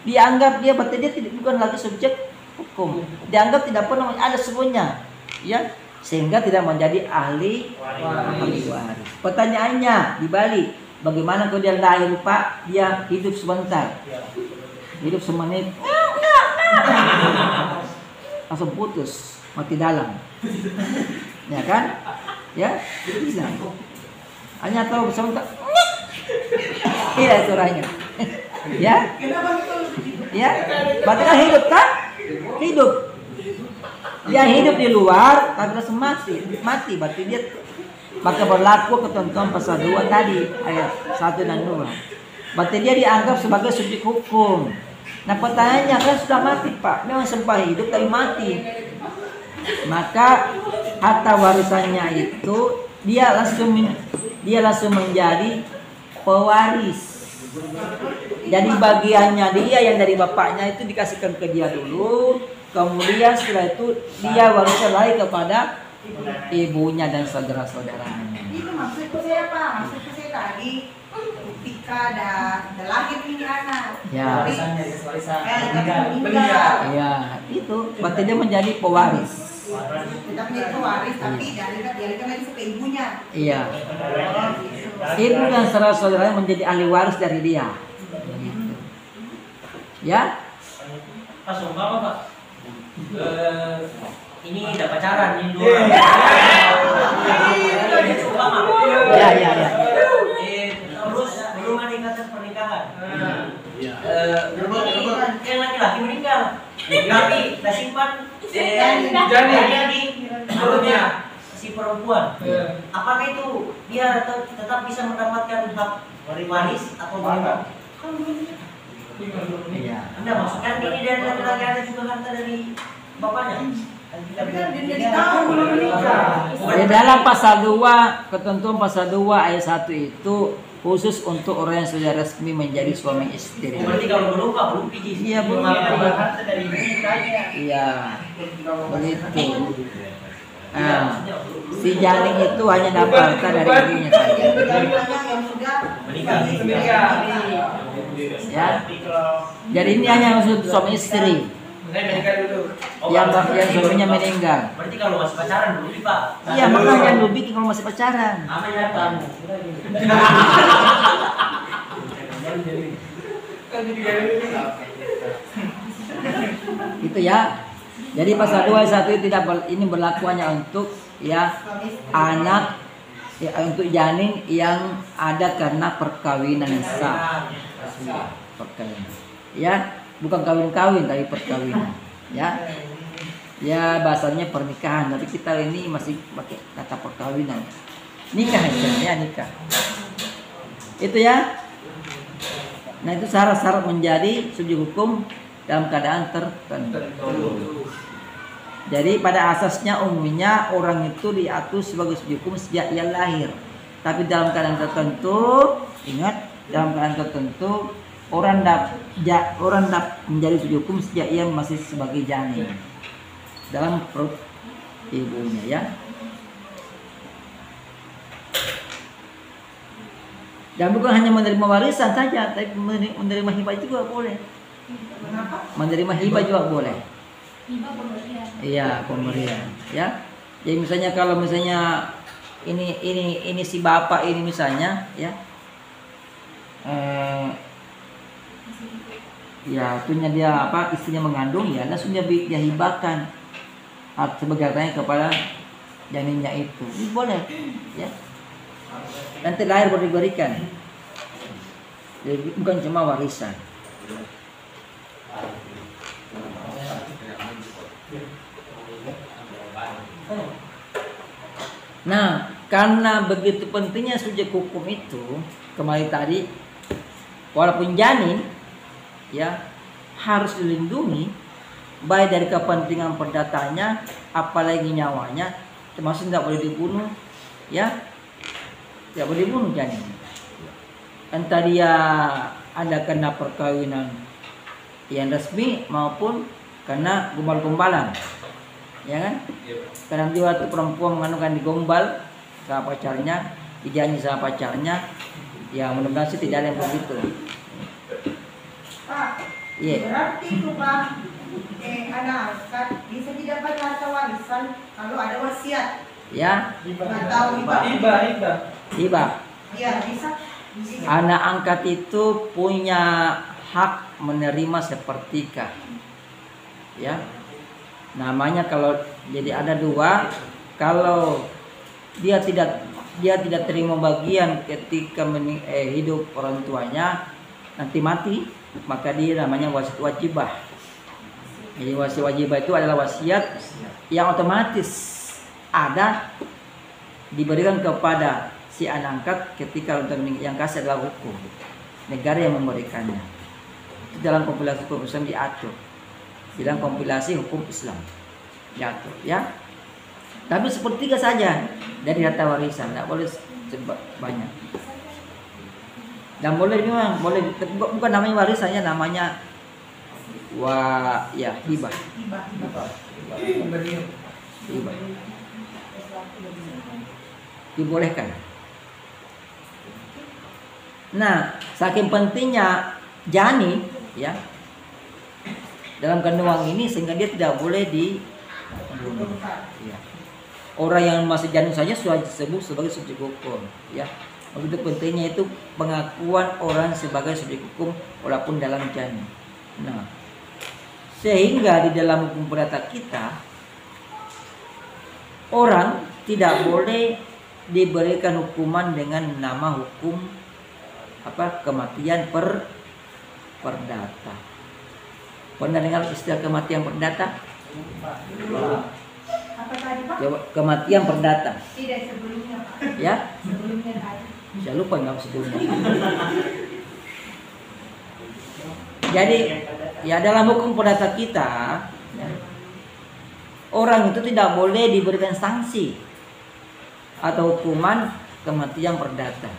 Dianggap dia berarti dia bukan lagi subjek hukum. Dianggap tidak pernah ada semuanya. Ya, sehingga tidak menjadi ahli waris. Pertanyaannya dibalik, bagaimana kalau dia lahir Pak, dia hidup sebentar. Hidup semenit. Langsung putus, mati dalam. Ya kan? Ya, bisa. Hanya tahu sebentar. Iya suaranya. Ya? Ya? Berarti kan hidup kan? Hidup. Dia hidup di luar, tapi langsung mati. Berarti dia maka berlaku ketentuan pasal 2 tadi ayat 1 dan 2. Berarti dia dianggap sebagai subjek hukum. Nah pertanyaannya kan sudah mati Pak, memang sempat hidup tapi mati. Maka harta warisannya itu dia langsung menjadi pewaris. Jadi bagiannya dia yang dari bapaknya itu dikasihkan ke dia dulu, kemudian setelah itu dia warisnya lagi kepada ibunya dan saudara-saudaranya. Itu maksudku saya Pak, maksudku saya tadi ketika ada lahir ini anak. Ya. Meninggal. Iya, itu berarti dia menjadi pewaris. Tetap menjadi pewaris, tapi dialihkan lagi ke ibunya. Iya. Ibu dan saudara-saudaranya menjadi ahli waris dari dia. Ya? Pas umpama Pak, ini udah pacaran, ini dua. Umpama. Ya. Terus belum ada ikatan pernikahan. Yang laki-laki meninggal, tapi kita simpan jadi di perutnya si perempuan. Apakah itu dia tetap bisa mendapatkan hak waris atau bagaimana? Iya. Anda maksudkan ini dari laki-laki ada juga harta dari bapaknya? Tapi kan dia tahu belum menikah. Di dalam pasal 2, ketentuan pasal 2 ayat 1 itu khusus untuk orang yang sudah resmi menjadi suami istri. Berarti kalau belum Pak, belum PJ. Iya, belum. Harta dari nikahnya. Iya, begitu. Nah, si Janing itu hanya dapat harta dari dirinya saja. Yang sudah Menikah. Ya. Jadi ini hanya untuk suami istri Saya menikah dulu. yang suaminya meninggal. Berarti kalau masih pacaran belum Pak. Iya, makanya lu bikin kalau masih pacaran. Aman ya Pak. Itu ya. Jadi pasal 2 ayat 1 itu ini berlaku hanya untuk ya anak ya, untuk janin yang ada karena perkawinan sah. Perkawinan. Ya, bukan kawin-kawin tapi perkawinan. Ya. Ya bahasanya pernikahan, tapi kita ini masih pakai kata perkawinan. Nikah ya, nikah. Itu ya. Nah, itu syarat-syarat menjadi subjek hukum dalam keadaan tertentu. Jadi pada asasnya umumnya orang itu diatur sebagai subjek hukum sejak ia lahir. Tapi dalam keadaan tertentu, ingat, dalam keadaan tertentu orang dapat menjadi subjek hukum sejak ia masih sebagai janin dalam perut ibunya ya. Dan bukan hanya menerima warisan saja, tapi menerima hibah juga boleh. Menerima hibah juga boleh. Hibah pemberian. Iya, pemberian, ya. Jadi misalnya kalau misalnya ini si bapak ini misalnya, ya. Ya, punya dia istrinya mengandung ya, langsung dia hibahkan sebagai hartanya kepada janinnya itu. Ini boleh, ya. Nanti lahir baru diberikan. Jadi bukan cuma warisan. Nah, karena begitu pentingnya subjek hukum itu, kembali tadi, walaupun janin, ya harus dilindungi, baik dari kepentingan perdatanya, apalagi nyawanya, termasuk tidak boleh dibunuh, ya, tidak boleh dibunuh janin. Entah dia ada kena perkawinan yang resmi maupun kena gombal-gombalan. Ya kan? Karena dia waktu perempuan mengandungkan digombal sama pacarnya, dijanji sama pacarnya, ya mudah-mudahan sih tidak ada yang begitu. Pak, Iya. berarti itu Pak, anak angkat bisa didapat harta warisan kalau ada wasiat Ya, atau hibah. Iya bisa. Anak angkat itu punya hak menerima sepertiga. Ya. Namanya kalau jadi ada dua, kalau dia tidak terima bagian ketika hidup orang tuanya, nanti mati, maka dia namanya wasiat wajibah. Jadi wasiat wajibah itu adalah wasiat yang otomatis ada diberikan kepada si anak angkat ketika yang kasih adalah hukum negara yang memberikannya. Itu dalam kompilasi hukum Islam diatur. Dalam kompilasi hukum Islam diatur, ya. Tapi sepertiga saja dari harta warisan, tidak boleh banyak. Dan boleh memang boleh, bukan namanya warisannya, namanya hibah. Hibah. Dibolehkan. Nah, saking pentingnya janin, ya, dalam kandungan ini sehingga dia tidak boleh dibunuh. Ya. Orang yang masih janin saja sudah disebut sebagai subjek hukum. Ya, begitu pentingnya itu pengakuan orang sebagai subjek hukum walaupun dalam janin. Nah, sehingga di dalam hukum perdata kita orang tidak boleh diberikan hukuman dengan nama hukum kematian perdata. Pernah dengar istilah kematian perdata? Apa tadi Pak? Kematian perdata. Tidak sebelumnya Pak. Ya? Sebelumnya tadi. Saya lupa nggak sebelumnya. Jadi ya dalam hukum perdata kita, orang itu tidak boleh diberikan sanksi atau hukuman kematian perdata.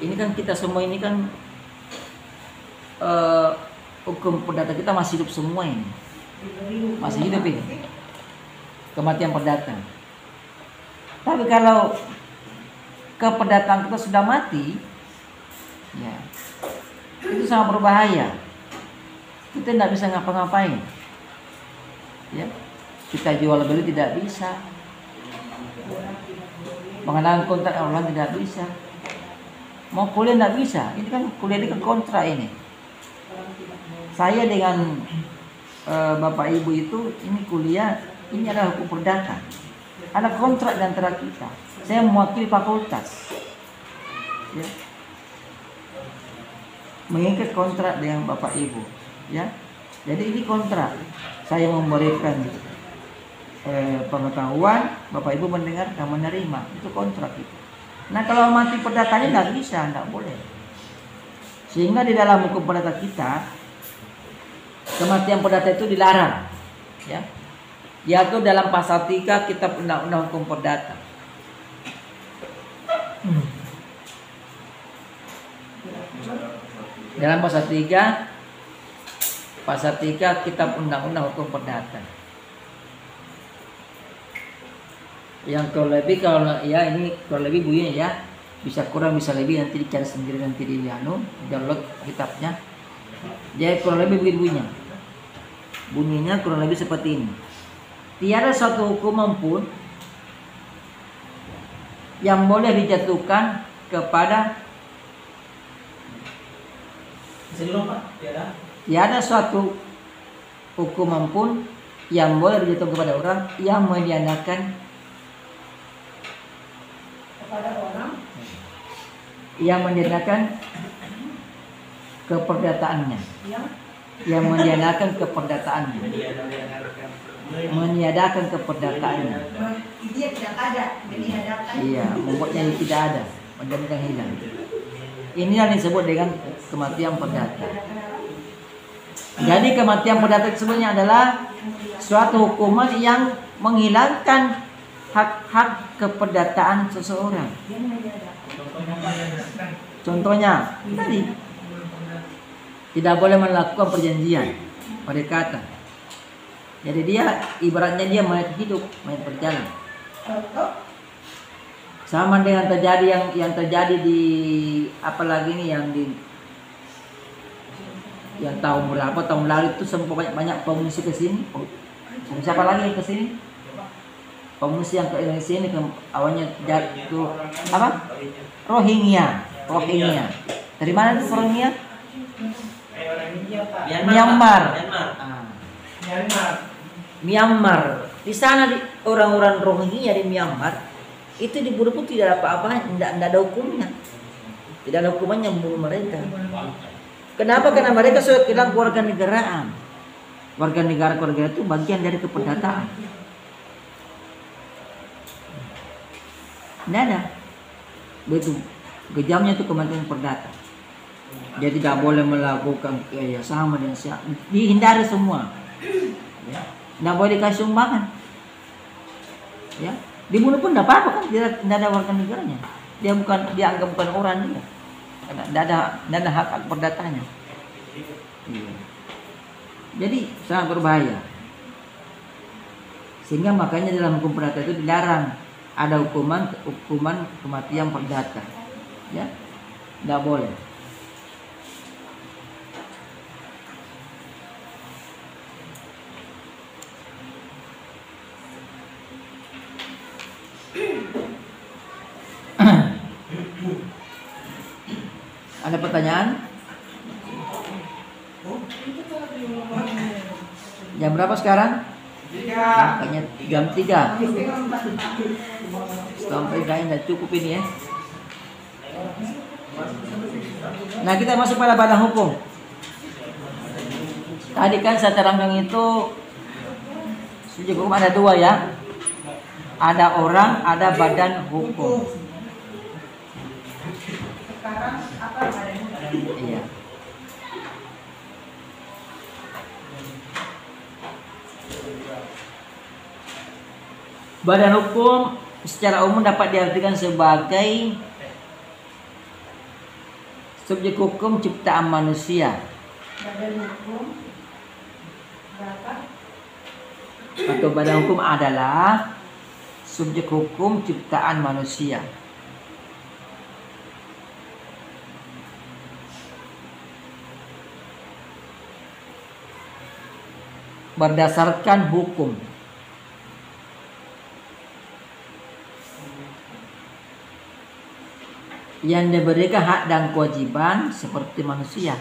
Ini kan kita semua ini kan hukum perdata kita masih hidup semua ini. Masih hidup ini. Kematian perdata. Tapi kalau keperdataan kita sudah mati, ya, itu sangat berbahaya. Kita tidak bisa ngapa-ngapain. Ya, kita jual beli tidak bisa. Mengenal kontrak orang tidak bisa. Mau kuliah tidak bisa. Ini kan kuliah ini kan kontrak ini. Saya dengan Bapak Ibu itu ini kuliah, ini adalah hukum perdata. Ada kontrak di antara kita. Saya mewakili fakultas. Ya. Mengikat kontrak dengan Bapak Ibu. Ya. Jadi ini kontrak. Saya memberikan pengetahuan, Bapak Ibu mendengarkan, menerima. Itu kontrak itu. Nah kalau mati perdatanya tidak bisa, tidak boleh. Sehingga di dalam hukum perdata kita, kematian perdata itu dilarang. Ya. Yaitu dalam pasal 3 Kitab Undang-Undang Hukum Perdata. Dalam pasal 3 Kitab Undang-Undang Hukum Perdata. Yang kalau lebih bunyinya ya, bisa kurang bisa lebih, nanti dicari sendiri, nanti di download kitabnya. Jadi kurang lebih bunyinya. Bunyinya kurang lebih seperti ini. Tiada suatu hukuman pun yang boleh dijatuhkan kepada tiada suatu hukuman pun yang boleh dijatuhkan kepada orang yang meniadakan keperdataannya, yang meniadakan keperdataannya, meniadakan keperdataannya. Dia tidak ada, meniadakan. Iya, membuatnya tidak ada, menjadikan hilang. Ini yang disebut dengan kematian perdata. Jadi kematian perdata sebenarnya adalah suatu hukuman yang menghilangkan hak-hak keperdataan seseorang. Contohnya tadi tidak boleh melakukan perjanjian, perikatan. Jadi dia ibaratnya dia mayat hidup, mayat berjalan. Sama dengan yang terjadi di apalagi nih yang tahun berapa tahun lalu itu sempat banyak pengungsi ke sini. Siapa lagi yang ke sini? Pengungsi yang ke Indonesia ini awalnya jatuh apa? Rohingya. Dari mana itu Rohingya? Myanmar. Myanmar. Di sana orang-orang Rohingya di Myanmar itu dibunuh pun tidak ada apa-apa, tidak ada hukumnya. Tidak ada hukumannya membunuh mereka. Kenapa? Karena mereka sudah hilang keluarga negaraan. Warga negara itu bagian dari keperdataan. Tidak ada. Betul. Kejamnya itu kematian perdata. Dia tidak boleh melakukan kerjasama dengan siapa. Dihindari semua. Ya. Tidak boleh dikasih sumbangan. Ya. Dibunuh pun tidak apa-apa kan. Tidak ada warga negaranya. Dia anggap bukan orang dia. Tidak ada hak perdatanya. Ya. Jadi sangat berbahaya. Sehingga makanya dalam hukum perdata itu dilarang ada hukuman kematian perdata. Ya. Tidak boleh. Ada pertanyaan? Jam berapa sekarang? Makanya jam 3. Sampai kayaknya cukup ini ya. Nah kita masuk pada badan hukum. Tadi kan saya terangkan itu subjek hukum ada 2 ya. Ada orang, ada badan hukum. Sekarang apa badan hukum? Iya. Badan hukum secara umum dapat diartikan sebagai subjek hukum ciptaan manusia. Badan hukum berapa? Atau badan hukum adalah subjek hukum ciptaan manusia. Berdasarkan hukum. Yang diberikan hak dan kewajiban seperti manusia.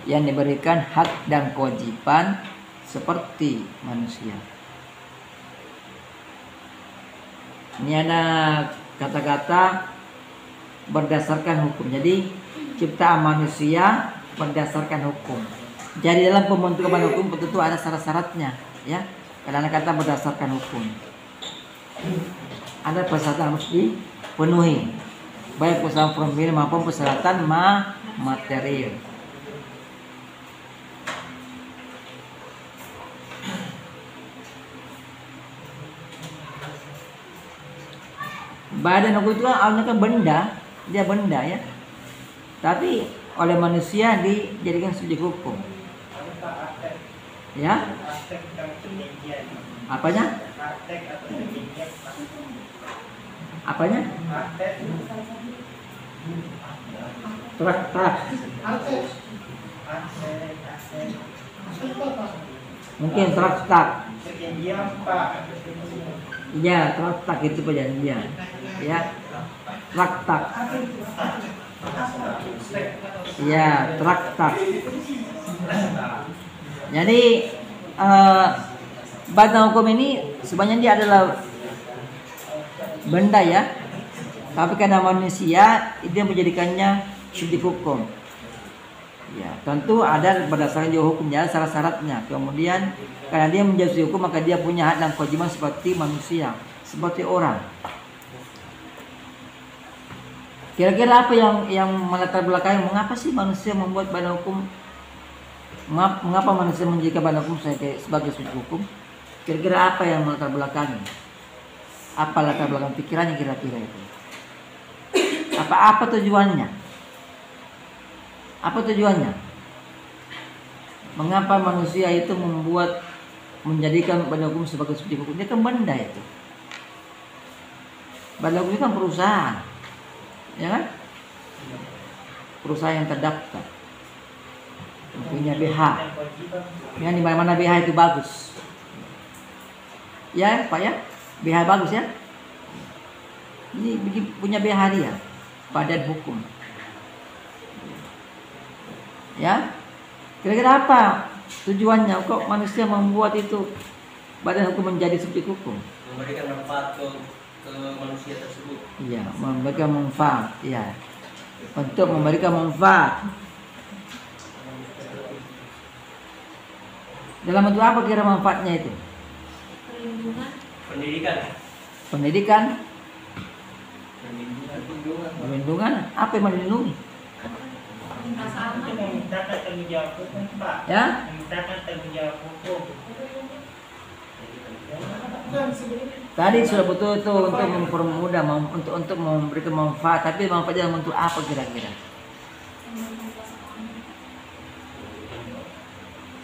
Yang diberikan hak dan kewajiban seperti manusia. Ini ada kata-kata berdasarkan hukum. Jadi ciptaan manusia berdasarkan hukum. Jadi dalam pembentukan hukum tentu ada syarat-syaratnya, ya. Karena kata berdasarkan hukum. Ada persyaratan harus dipenuhi, baik persyaratan formil maupun persyaratan material. Badan hukum itu kan awalnya kan benda, dia benda ya. Tapi oleh manusia dijadikan subjek hukum. Ya. Apanya? Apanya? Traktat. Mungkin traktat. Iya, traktat itu perjanjian. Ya. Traktat. Ya, traktat. Jadi badan hukum ini sebenarnya dia adalah benda ya, tapi karena manusia dia menjadikannya subjek hukum. Ya, tentu ada berdasarkan juga hukumnya, syarat-syaratnya. Kemudian karena dia menjadi subjek hukum maka dia punya hak dan kewajiban seperti manusia, seperti orang. Kira-kira apa yang melatar belakangi mengapa sih manusia membuat badan hukum? Mengapa manusia menjadikan badan hukum sebagai subjek hukum? Kira-kira apa yang melatar belakangi? Apa latar belakang pikirannya kira-kira itu? Apa tujuannya? Apa tujuannya? Mengapa manusia itu menjadikan badan hukum sebagai subjek hukum? Dia kan benda itu. Badan hukum itu kan perusahaan, ya kan? Perusahaan yang terdaftar, punya BH. Yang di mana-mana BH itu bagus. Ya, Pak ya? BH bagus ya? Ini punya BH dia, badan hukum. Ya? Kira-kira apa tujuannya? Kok manusia membuat itu badan hukum menjadi subjek hukum? Memberikan manfaat ke manusia tersebut. Iya, memberikan manfaat. Iya. Untuk memberikan manfaat. Dalam bentuk apa kira manfaatnya itu? Pendidikan. Perlindungan. Apa yang melindungi? Memintakan tanggung jawab hukum, Pak. Ya? Memintakan tanggung jawab hukum. Tadi sudah betul itu untuk mempermudah, untuk memberikan manfaat. Tapi manfaatnya dalam bentuk apa kira-kira?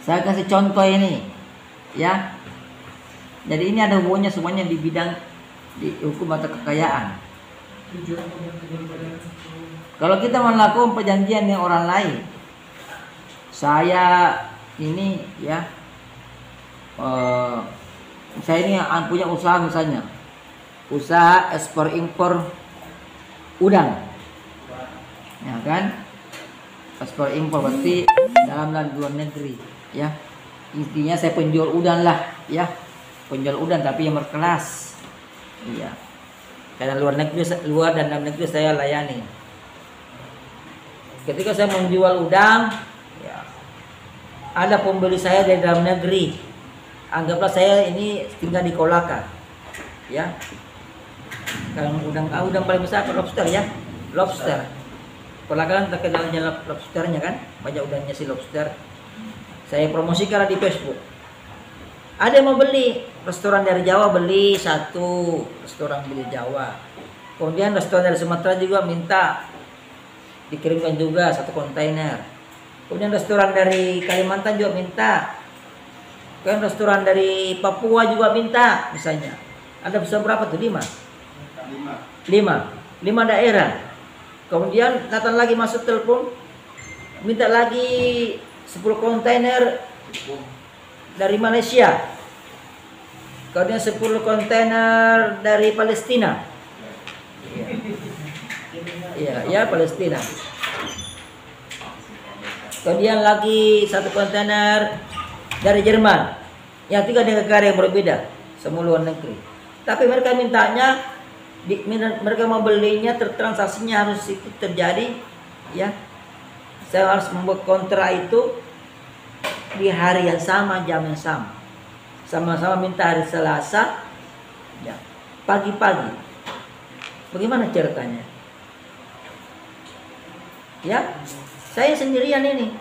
Saya kasih contoh ini, ya. Jadi ini ada hubungannya semuanya di bidang di hukum atau kekayaan. Kalau kita melakukan perjanjian dengan orang lain, saya ini ya, saya ini punya usaha misalnya, usaha ekspor impor udang, ya kan? Ekspor impor berarti dalam dan luar negeri, ya. Intinya saya penjual udang lah, ya. Penjual udang tapi yang berkelas, iya. Karena luar dan dalam negeri saya layani. Ketika saya menjual udang, ya, ada pembeli saya dari dalam negeri. Anggaplah saya ini tinggal di Kolaka, ya. Kalau udang paling besar lobster ya, lobster. Kolaka kan terkenalnya lobsternya kan, banyak udangnya si lobster. Saya promosikan di Facebook. Ada yang mau beli, restoran dari Jawa beli satu, restoran beli Jawa. Kemudian restoran dari Sumatera juga minta dikirimkan juga satu kontainer. Kemudian restoran dari Kalimantan juga minta. Kemudian restoran dari Papua juga minta, misalnya. Ada bisa berapa tuh? 5 daerah. Kemudian datang lagi masuk telepon, minta lagi 10 kontainer dari Malaysia. Kemudian 10 kontainer dari Palestina. Ya Palestina. Kemudian lagi 1 kontainer dari Jerman. Yang 3 negara yang berbeda, semua luar negeri. Tapi mereka mintanya, mereka mau belinya, transaksinya harus itu terjadi, ya. Saya harus membuat kontrak itu di hari yang sama, jam yang sama. Sama-sama minta hari Selasa, ya, pagi-pagi. Bagaimana ceritanya? Ya, saya sendirian ini.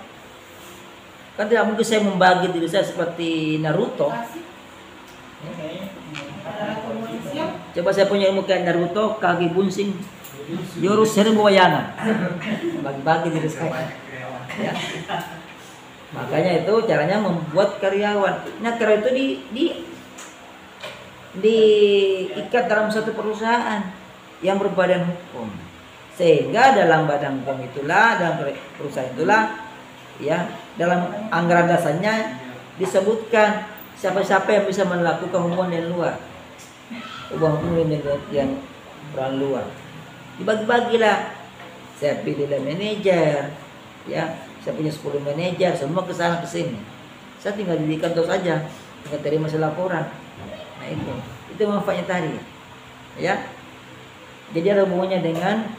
Kan tidak mungkin saya membagi diri saya seperti Naruto. Coba saya punya ilmu kayak Naruto, kaki bunsing, jurus 1000 wayangan. Bagi-bagi diri saya. Ya. Makanya itu caranya membuat karyawan. Nah, karyawan itu diikat dalam satu perusahaan yang berbadan hukum. Sehingga dalam badan hukum itulah, dalam perusahaan itulah, ya, dalam anggaran dasarnya disebutkan siapa-siapa yang bisa melakukan hubungan yang luar, hubungan yang peran luar. Dibagi-bagilah. Saya pilihlah manajer, ya, saya punya 10 manajer, semua kesana kesini. Saya tinggal di kantor saja, tinggal terima laporan. Nah itu manfaatnya tadi, ya. Jadi ada hubungannya dengan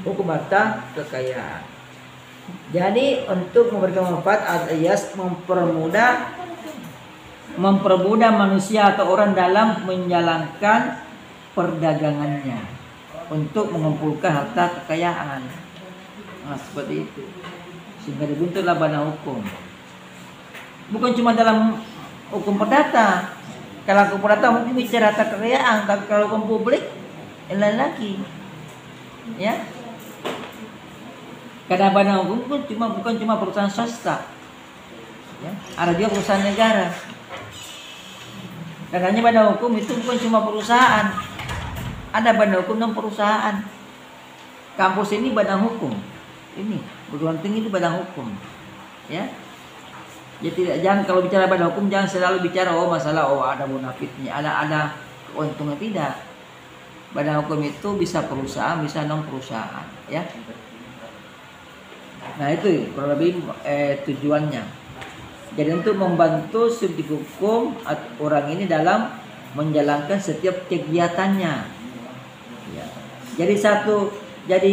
hukum harta kekayaan. Jadi untuk memberikan manfaat alias mempermudah manusia atau orang dalam menjalankan perdagangannya untuk mengumpulkan harta kekayaan. Nah, seperti itu. Sehingga dibentuklah badan hukum. Bukan cuma dalam hukum perdata. Kalau hukum perdata mungkin bicara harta kekayaan, tapi kalau hukum publik yang lain lagi. Ya. Karena badan hukum bukan cuma perusahaan swasta. Ya, ada juga perusahaan negara. Dan hanya badan hukum itu bukan cuma perusahaan. Ada badan hukum dan perusahaan. Kampus ini badan hukum. Ini perguruan tinggi itu badan hukum. Ya. Jadi jangan kalau bicara badan hukum jangan selalu bicara masalah ada bonafitnya, ada keuntungan, tidak. Badan hukum itu bisa perusahaan, bisa non perusahaan, ya. Nah itu kurang lebih tujuannya. Jadi untuk membantu subjek hukum orang ini dalam menjalankan setiap kegiatannya. Ya. Jadi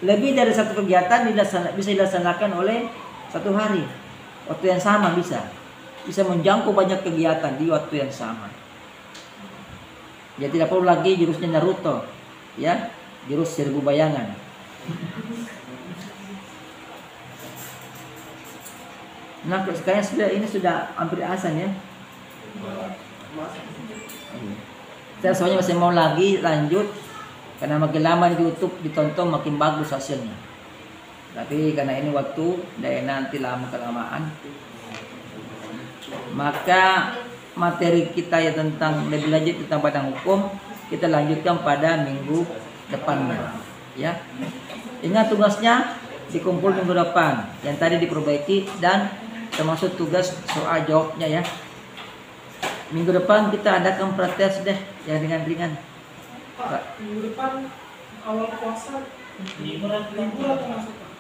lebih dari satu kegiatan bisa dilaksanakan oleh satu hari, waktu yang sama bisa menjangkau banyak kegiatan di waktu yang sama. Jadi tidak perlu lagi jurusnya Naruto, ya, jurus 1000 bayangan. Nah, sekarang sudah hampir azan ya. Saya soalnya masih mau lagi lanjut karena makin lama di YouTube ditonton makin bagus hasilnya. Tapi karena ini waktu dan nanti lama kelamaan, maka materi kita ya tentang lebih lanjut tentang badan hukum kita lanjutkan pada minggu depannya. Ya, ingat tugasnya dikumpul minggu depan yang tadi diperbaiki dan termasuk tugas soal jawabnya ya. Minggu depan kita adakan prates deh yang ringan-ringan. Pak, minggu depan awal puasa libur atau masuk Pak?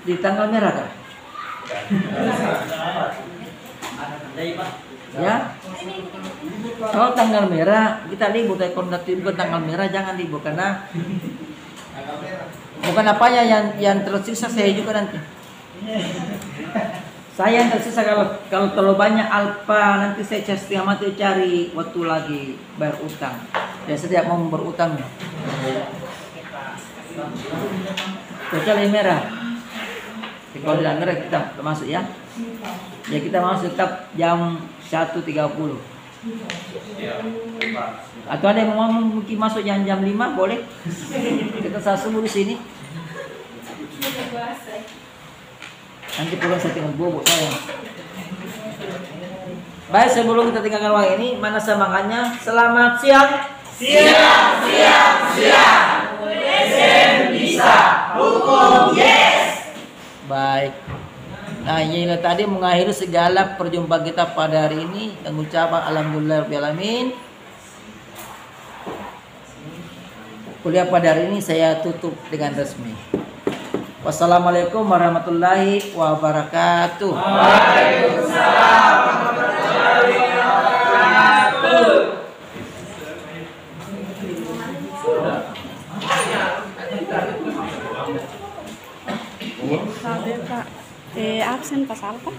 Di tanggal merah kan? Ya. Kalau tanggal merah kita libur, bukan tanggal merah jangan libur karena bukan apanya yang tersisa saya juga nanti. Saya yang tersisa kalau terlalu banyak alfa nanti saya setengah mati cari waktu lagi bayar utang. Dan saya tidak mau berutang. Kecuali merah. Kalau tidak merah kita masuk ya. Ya kita masuk tetap jam 1.30. Atau ada yang mau mungkin masuk jam 5 boleh. Kita subuh di sini. Nanti pulang saya tinggal bobok saya. Baik, sebelum kita tinggalkan ruang ini, mana semangatnya? Selamat siang. Siap, siap, siap. SM bisa, hukum yes. Baik. Nah, inilah tadi mengakhiri segala perjumpaan kita pada hari ini dan ucapan alhamdulillahirabbil alamin. Kuliah pada hari ini saya tutup dengan resmi. Wassalamualaikum warahmatullahi wabarakatuh. Waalaikumsalam warahmatullahi wabarakatuh. Sabi Pak, absen pasal Pak?